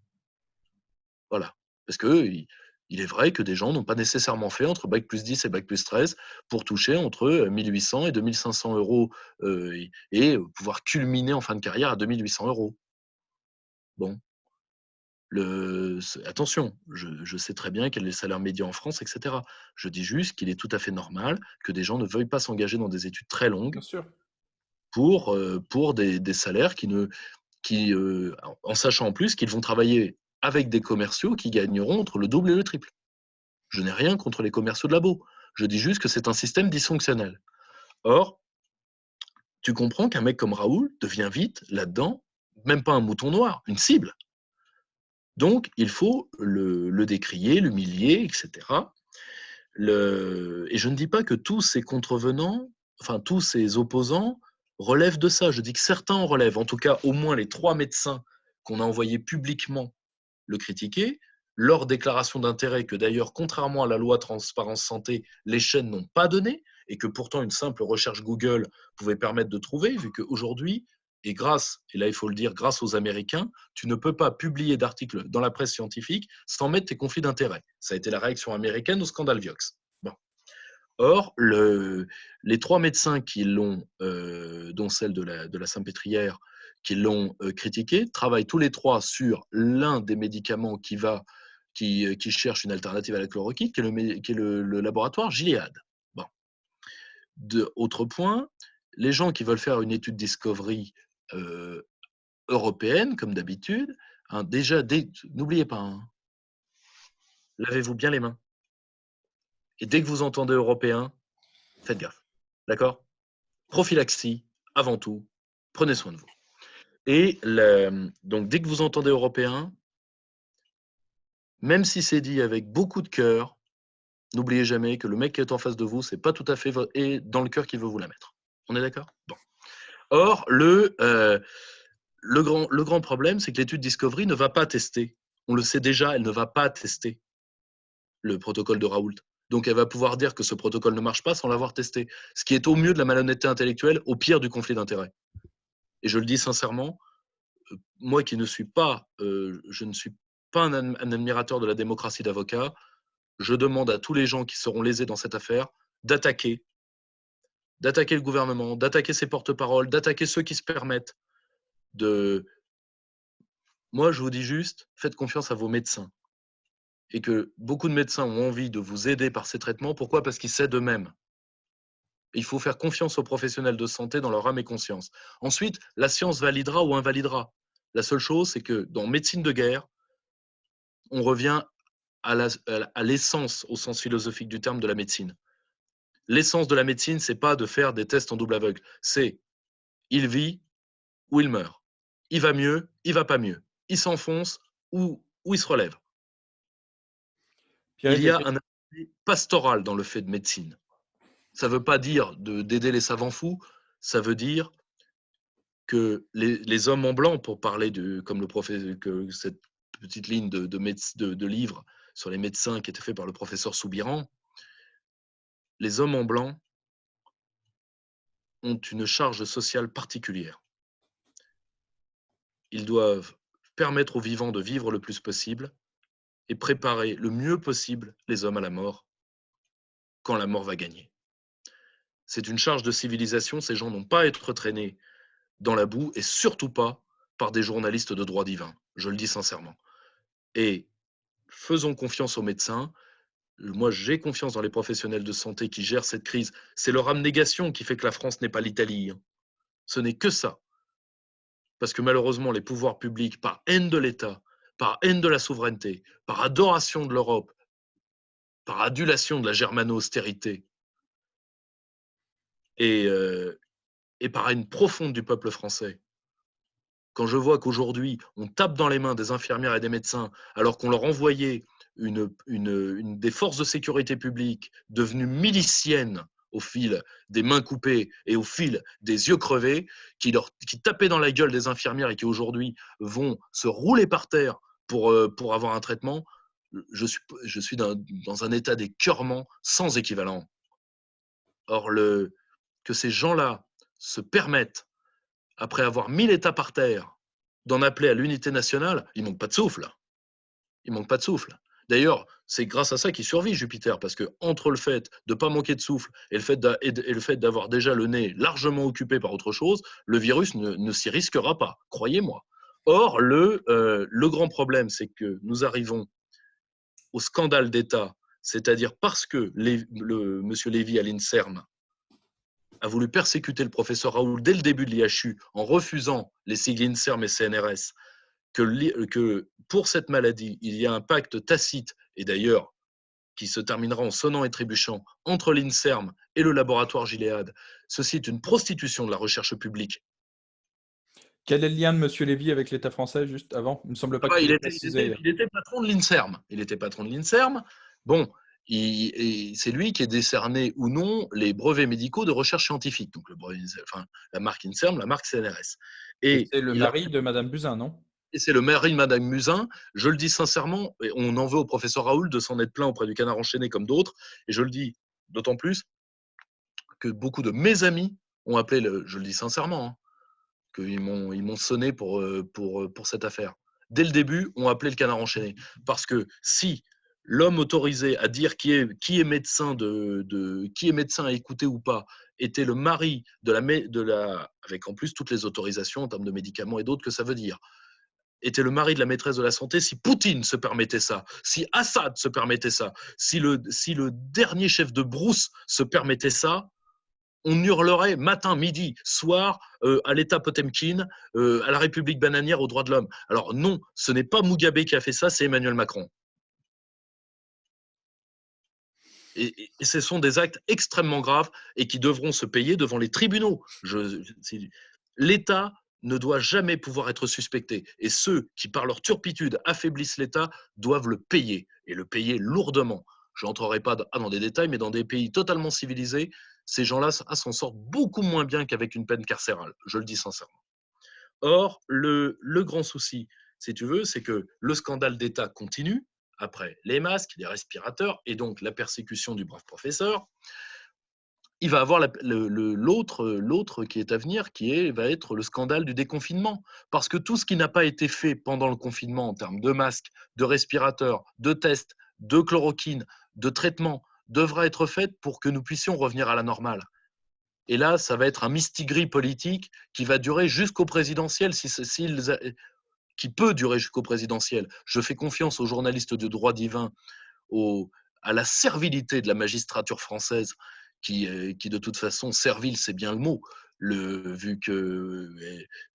Voilà. Parce qu'il est vrai que des gens n'ont pas nécessairement fait entre Bac plus 10 et Bac plus 13 pour toucher entre 1800 et 2500 euros et pouvoir culminer en fin de carrière à 2800 euros. Bon. Attention, je sais très bien quel est le salaire médian en France, etc. Je dis juste qu'il est tout à fait normal que des gens ne veuillent pas s'engager dans des études très longues Bien sûr. pour des salaires en sachant en plus qu'ils vont travailler avec des commerciaux qui gagneront entre le double et le triple. Je n'ai rien contre les commerciaux de labo. Je dis juste que c'est un système dysfonctionnel. Or, tu comprends qu'un mec comme Raoul devient vite, là-dedans, même pas un mouton noir, une cible. Donc, il faut le décrier, l'humilier, etc. Et je ne dis pas que tous ces contrevenants, enfin tous ces opposants, relèvent de ça. Je dis que certains en relèvent. En tout cas, au moins les 3 médecins qu'on a envoyés publiquement le critiquer, leur déclaration d'intérêt, que d'ailleurs, contrairement à la loi Transparence Santé, les chaînes n'ont pas donné, et que pourtant une simple recherche Google pouvait permettre de trouver, vu qu'aujourd'hui, et là il faut le dire, grâce aux Américains, tu ne peux pas publier d'articles dans la presse scientifique sans mettre tes conflits d'intérêts. Ça a été la réaction américaine au scandale Vioxx. Bon. Or, les 3 médecins qui l'ont, dont celle de la Saint-Pétrière, qui l'ont critiqué, travaillent tous les 3 sur l'un des médicaments qui cherche une alternative à la chloroquine, qui est le laboratoire Gilead. Bon. Autre point, les gens qui veulent faire une étude discovery européenne, comme d'habitude, hein, déjà, n'oubliez pas, hein, lavez-vous bien les mains. Et dès que vous entendez européen, faites gaffe. D'accord ? Prophylaxie, avant tout, prenez soin de vous. Et donc, dès que vous entendez européen, même si c'est dit avec beaucoup de cœur, n'oubliez jamais que le mec qui est en face de vous, c'est pas tout à fait et dans le cœur qu'il veut vous la mettre. On est d'accord ? Bon. Or, le grand problème, c'est que l'étude Discovery ne va pas tester. On le sait déjà, elle ne va pas tester le protocole de Raoult. Donc, elle va pouvoir dire que ce protocole ne marche pas sans l'avoir testé. Ce qui est au mieux de la malhonnêteté intellectuelle, au pire du conflit d'intérêts. Et je le dis sincèrement, moi qui ne suis pas, je ne suis pas un admirateur de la démocratie d'avocat, je demande à tous les gens qui seront lésés dans cette affaire d'attaquer le gouvernement, d'attaquer ses porte-paroles, d'attaquer ceux qui se permettent de... Moi, je vous dis juste, faites confiance à vos médecins. Et que beaucoup de médecins ont envie de vous aider par ces traitements. Pourquoi ? Parce qu'ils s'aident eux-mêmes. Il faut faire confiance aux professionnels de santé dans leur âme et conscience. Ensuite, la science validera ou invalidera. La seule chose, c'est que dans médecine de guerre, on revient à l'essence, au sens philosophique du terme, de la médecine. L'essence de la médecine, c'est pas de faire des tests en double aveugle. C'est il vit ou il meurt. Il va mieux, il va pas mieux. Il s'enfonce ou il se relève. Pierre, Il y a un aspect pastoral dans le fait de médecine. Ça ne veut pas dire d'aider les savants fous, ça veut dire que les hommes en blanc, pour parler comme le professeur, que cette petite ligne de livres sur les médecins qui était fait par le professeur Soubiran, les hommes en blanc ont une charge sociale particulière. Ils doivent permettre aux vivants de vivre le plus possible et préparer le mieux possible les hommes à la mort quand la mort va gagner. C'est une charge de civilisation, ces gens n'ont pas à être traînés dans la boue et surtout pas par des journalistes de droit divin, je le dis sincèrement. Et faisons confiance aux médecins. Moi, j'ai confiance dans les professionnels de santé qui gèrent cette crise. C'est leur abnégation qui fait que la France n'est pas l'Italie. Ce n'est que ça. Parce que malheureusement, les pouvoirs publics, par haine de l'État, par haine de la souveraineté, par adoration de l'Europe, par adulation de la germano-austérité et par haine profonde du peuple français, quand je vois qu'aujourd'hui, on tape dans les mains des infirmières et des médecins alors qu'on leur envoyait des forces de sécurité publique devenues miliciennes au fil des mains coupées et au fil des yeux crevés, qui tapaient dans la gueule des infirmières et qui aujourd'hui vont se rouler par terre pour avoir un traitement, je suis dans un état d'écœurement sans équivalent. Or, que ces gens-là se permettent, après avoir mis l'État par terre, d'en appeler à l'unité nationale, il manque pas de souffle. Il manque pas de souffle. D'ailleurs, c'est grâce à ça qu'il survit Jupiter, parce que entre le fait de ne pas manquer de souffle et le fait d'avoir déjà le nez largement occupé par autre chose, le virus ne s'y risquera pas, croyez-moi. Or, le grand problème, c'est que nous arrivons au scandale d'État, c'est-à-dire parce que M. Lévy à l'INSERM a voulu persécuter le professeur Raoult dès le début de l'IHU en refusant les sigles INSERM et CNRS, que pour cette maladie, il y a un pacte tacite, et d'ailleurs qui se terminera en sonnant et trébuchant, entre l'INSERM et le laboratoire Gilead. Ceci est une prostitution de la recherche publique. Quel est le lien de M. Lévy avec l'État français, juste avant? Il ne me semble pas que tu Il l'aies précisé. était patron de l'INSERM. Il était patron de l'INSERM. Bon, c'est lui qui est décerné ou non les brevets médicaux de recherche scientifique. Donc, la marque INSERM, la marque CNRS. Et Et c'est le mari de Madame Buzyn, non? Et c'est le mari de Madame Musin. Je le dis sincèrement, et on en veut au professeur Raoult de s'en être plaint auprès du Canard enchaîné comme d'autres. Et je le dis d'autant plus que beaucoup de mes amis ont appelé, je le dis sincèrement, hein, qu'ils m'ont sonné pour cette affaire. Dès le début, ont appelé le Canard enchaîné. Parce que si l'homme autorisé à dire qui est médecin qui est médecin à écouter ou pas était le mari avec en plus toutes les autorisations en termes de médicaments et d'autres que ça veut dire, était le mari de la maîtresse de la santé, si Poutine se permettait ça, si Assad se permettait ça, si le dernier chef de brousse se permettait ça, on hurlerait matin, midi, soir à l'État Potemkin, à la République bananière, aux droits de l'homme. Alors non, ce n'est pas Mugabe qui a fait ça, c'est Emmanuel Macron. Et ce sont des actes extrêmement graves et qui devront se payer devant les tribunaux. L'État ne doit jamais pouvoir être suspecté. Et ceux qui, par leur turpitude, affaiblissent l'État doivent le payer, et le payer lourdement. Je n'entrerai pas dans des détails, mais dans des pays totalement civilisés, ces gens-là s'en sortent beaucoup moins bien qu'avec une peine carcérale. Je le dis sincèrement. Or, le grand souci, si tu veux, c'est que le scandale d'État continue, après les masques, les respirateurs, et donc la persécution du brave professeur. Il va avoir l'autre qui est à venir, va être le scandale du déconfinement. Parce que tout ce qui n'a pas été fait pendant le confinement en termes de masques, de respirateurs, de tests, de chloroquine, de traitements, devra être fait pour que nous puissions revenir à la normale. Et là, ça va être un mistigris politique qui va durer jusqu'au présidentiel, qui peut durer jusqu'au présidentiel. Je fais confiance aux journalistes de droit divin, à la servilité de la magistrature française, qui de toute façon, servile, c'est bien le mot, vu que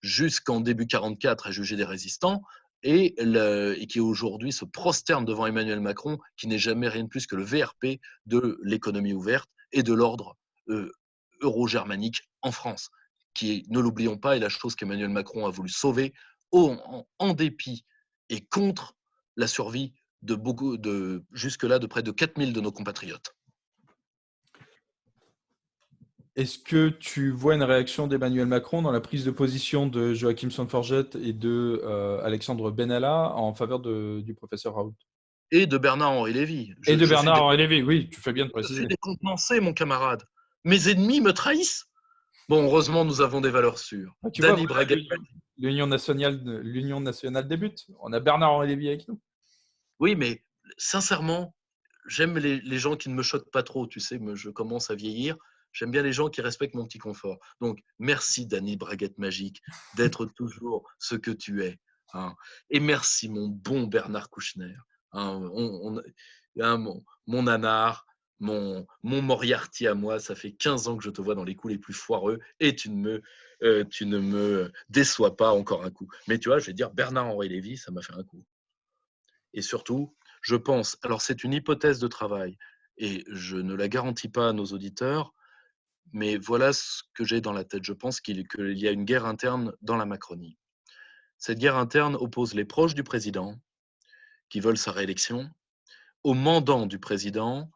jusqu'en début 44 a jugé des résistants, et qui aujourd'hui se prosterne devant Emmanuel Macron, qui n'est jamais rien de plus que le VRP de l'économie ouverte et de l'ordre euro-germanique en France, qui, ne l'oublions pas, est la chose qu'Emmanuel Macron a voulu sauver en dépit et contre la survie jusque-là de près de 4000 de nos compatriotes. Est-ce que tu vois une réaction d'Emmanuel Macron dans la prise de position de Joachim Son-Forget et de Alexandre Benalla en faveur du professeur Raoult? Et de Bernard-Henri Lévy. Et de Bernard-Henri Lévy, oui, tu fais bien de Je suis préciser. décontenancé, mon camarade. Mes ennemis me trahissent. Bon, heureusement, nous avons des valeurs sûres. Ah, tu vois, Dany voilà, Braguet. l'Union nationale débute. On a Bernard-Henri Lévy avec nous. Oui, mais sincèrement, j'aime les gens qui ne me choquent pas trop. Tu sais, je commence à vieillir. J'aime bien les gens qui respectent mon petit confort. Donc, merci, Dany Braguette Magique, d'être toujours ce que tu es. Hein. Et merci, mon bon Bernard Kouchner. Hein, hein, mon nanar, mon Moriarty à moi, ça fait 15 ans que je te vois dans les coups les plus foireux et tu ne me déçois pas encore un coup. Mais tu vois, je vais dire Bernard-Henri Lévy, ça m'a fait un coup. Et surtout, je pense, alors c'est une hypothèse de travail et je ne la garantis pas à nos auditeurs, mais voilà ce que j'ai dans la tête. Je pense qu'il y a une guerre interne dans la Macronie. Cette guerre interne oppose les proches du président, qui veulent sa réélection, aux mandants du président,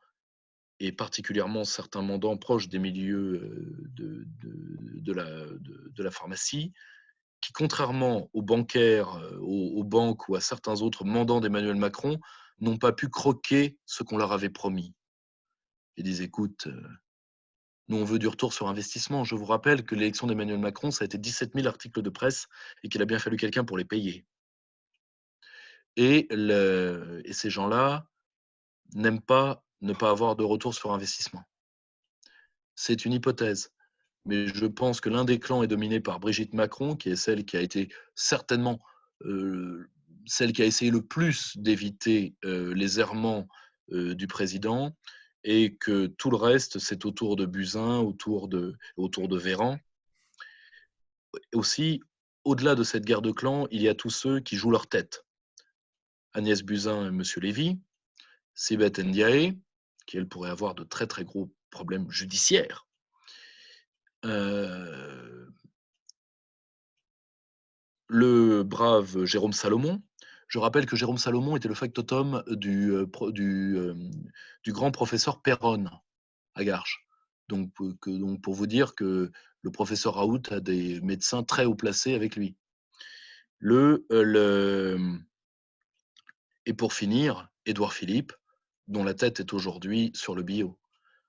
et particulièrement certains mandants proches des milieux de la pharmacie, qui, contrairement aux bancaires, aux banques ou à certains autres mandants d'Emmanuel Macron, n'ont pas pu croquer ce qu'on leur avait promis. Ils disent, écoute, nous on veut du retour sur investissement. Je vous rappelle que l'élection d'Emmanuel Macron, ça a été 17 000 articles de presse et qu'il a bien fallu quelqu'un pour les payer. Et ces gens-là n'aiment pas ne pas avoir de retour sur investissement. C'est une hypothèse. Mais je pense que l'un des clans est dominé par Brigitte Macron, qui est celle qui a été certainement celle qui a essayé le plus d'éviter les errements du président, et que tout le reste, c'est autour de Buzyn, autour de Véran. Aussi, au-delà de cette guerre de clans, il y a tous ceux qui jouent leur tête. Agnès Buzyn et M. Lévy, Sibeth Ndiaye, qui elle pourrait avoir de très très gros problèmes judiciaires. Le brave Jérôme Salomon. Je rappelle que Jérôme Salomon était le factotum du grand professeur Perron à Garches. Donc pour vous dire que le professeur Raoult a des médecins très haut placés avec lui. Et pour finir, Édouard Philippe, dont la tête est aujourd'hui sur le bio.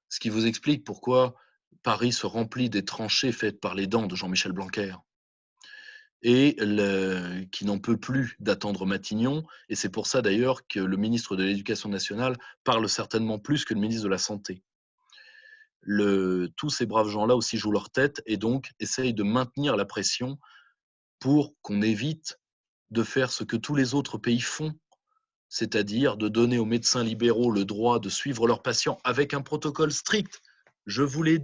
Ce qui vous explique pourquoi Paris se remplit des tranchées faites par les dents de Jean-Michel Blanquer. Et qui n'en peut plus d'attendre Matignon. Et c'est pour ça d'ailleurs que le ministre de l'Éducation nationale parle certainement plus que le ministre de la Santé. Tous ces braves gens-là aussi jouent leur tête et donc essayent de maintenir la pression pour qu'on évite de faire ce que tous les autres pays font, c'est-à-dire de donner aux médecins libéraux le droit de suivre leurs patients avec un protocole strict. Je vous l'ai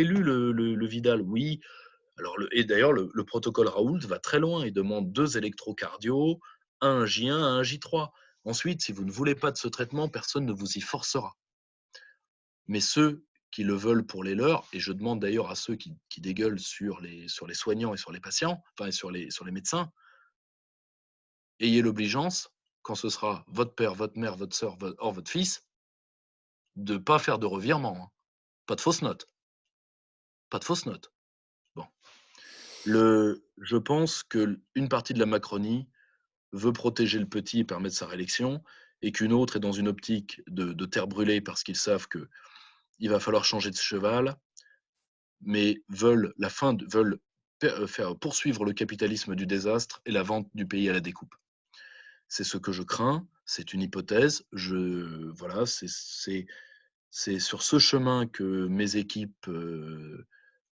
lu, le Vidal, oui. Alors, et d'ailleurs, le protocole Raoult va très loin. Il demande 2 électrocardiogrames, un J1, un J3. Ensuite, si vous ne voulez pas de ce traitement, personne ne vous y forcera. Mais ceux qui le veulent pour les leurs, et je demande d'ailleurs à ceux qui dégueulent sur les soignants et sur les patients, enfin sur les médecins, ayez l'obligeance, quand ce sera votre père, votre mère, votre soeur, votre fils, de ne pas faire de revirement. Hein. Pas de fausses notes. Pas de fausses notes. Bon. Je pense qu'une partie de la Macronie veut protéger le petit et permettre sa réélection, et qu'une autre est dans une optique de terre brûlée parce qu'ils savent qu'il va falloir changer de cheval, mais veulent faire poursuivre le capitalisme du désastre et la vente du pays à la découpe. C'est ce que je crains, c'est une hypothèse. Voilà, c'est sur ce chemin que mes équipes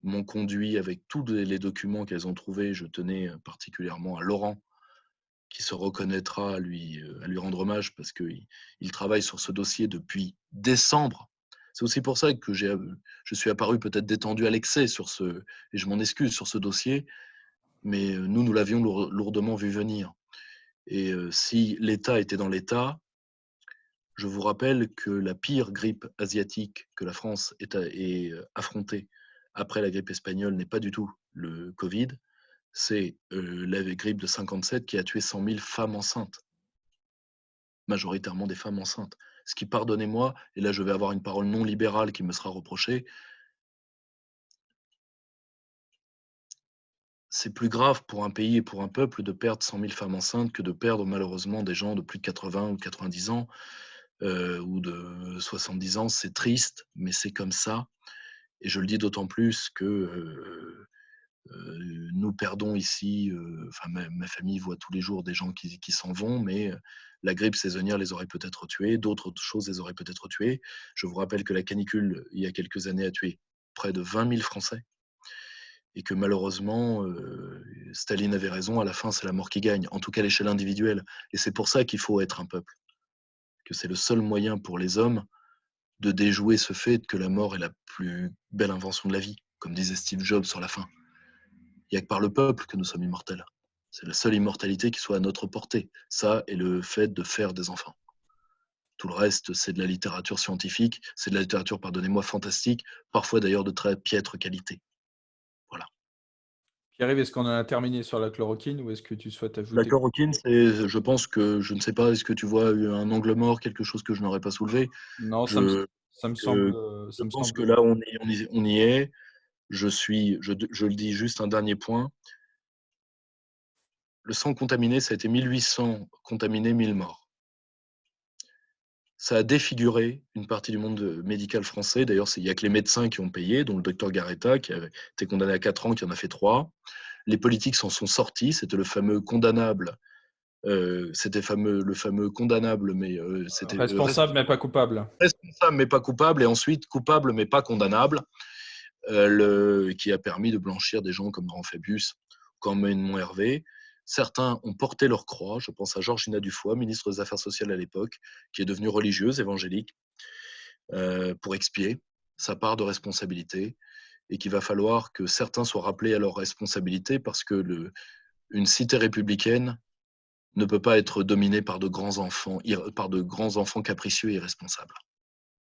m'ont conduit avec tous les documents qu'elles ont trouvés. Je tenais particulièrement à Laurent, qui se reconnaîtra à lui rendre hommage parce qu'il travaille sur ce dossier depuis décembre. C'est aussi pour ça que je suis apparu peut-être détendu à l'excès et je m'en excuse sur ce dossier, mais nous l'avions lourdement vu venir. Et si l'État était dans l'État, je vous rappelle que la pire grippe asiatique que la France ait affrontée après la grippe espagnole n'est pas du tout le Covid, c'est la grippe de 57 qui a tué 100 000 femmes enceintes, majoritairement des femmes enceintes. Ce qui, pardonnez-moi, et là je vais avoir une parole non libérale qui me sera reprochée, c'est plus grave pour un pays et pour un peuple de perdre 100 000 femmes enceintes que de perdre malheureusement des gens de plus de 80 ou 90 ans ou de 70 ans. C'est triste, mais c'est comme ça. Et je le dis d'autant plus que nous perdons ici, ma famille voit tous les jours des gens qui s'en vont, mais la grippe saisonnière les aurait peut-être tués, d'autres choses les auraient peut-être tués. Je vous rappelle que la canicule, il y a quelques années, a tué près de 20 000 Français et que malheureusement, Staline avait raison, à la fin, c'est la mort qui gagne, en tout cas à l'échelle individuelle. Et c'est pour ça qu'il faut être un peuple, que c'est le seul moyen pour les hommes de déjouer ce fait que la mort est la plus belle invention de la vie, comme disait Steve Jobs sur la fin. Il n'y a que par le peuple que nous sommes immortels. C'est la seule immortalité qui soit à notre portée. Ça et le fait de faire des enfants. Tout le reste, c'est de la littérature scientifique, c'est de la littérature, pardonnez-moi, fantastique, parfois d'ailleurs de très piètre qualité. Voilà. Pierre-Yves, est-ce qu'on en a terminé sur la chloroquine ou est-ce que tu souhaites La ajouter? chloroquine, je pense que, je ne sais pas, est-ce que tu vois un angle mort, quelque chose que je n'aurais pas soulevé? Non, Je, ça me semble, je, ça me pense que semble. là, on y est. Je le dis juste un dernier point. Le sang contaminé, ça a été 1800 contaminés, 1000 morts. Ça a défiguré une partie du monde médical français. D'ailleurs, il n'y a que les médecins qui ont payé, dont le docteur Garetta, qui avait été condamné à 4 ans, qui en a fait 3. Les politiques s'en sont sortis. C'était le fameux condamnable. Le fameux condamnable, mais c'était Responsable mais pas coupable. responsable, mais pas coupable. Et ensuite, coupable, mais pas condamnable. Qui a permis de blanchir des gens comme Laurent Fabius, comme Edmond Hervé. Certains ont porté leur croix. Je pense à Georgina Dufoy, ministre des Affaires sociales à l'époque, qui est devenue religieuse, évangélique, pour expier sa part de responsabilité, et qu'il va falloir que certains soient rappelés à leur responsabilité, parce que une cité républicaine ne peut pas être dominée par de grands enfants capricieux et irresponsables.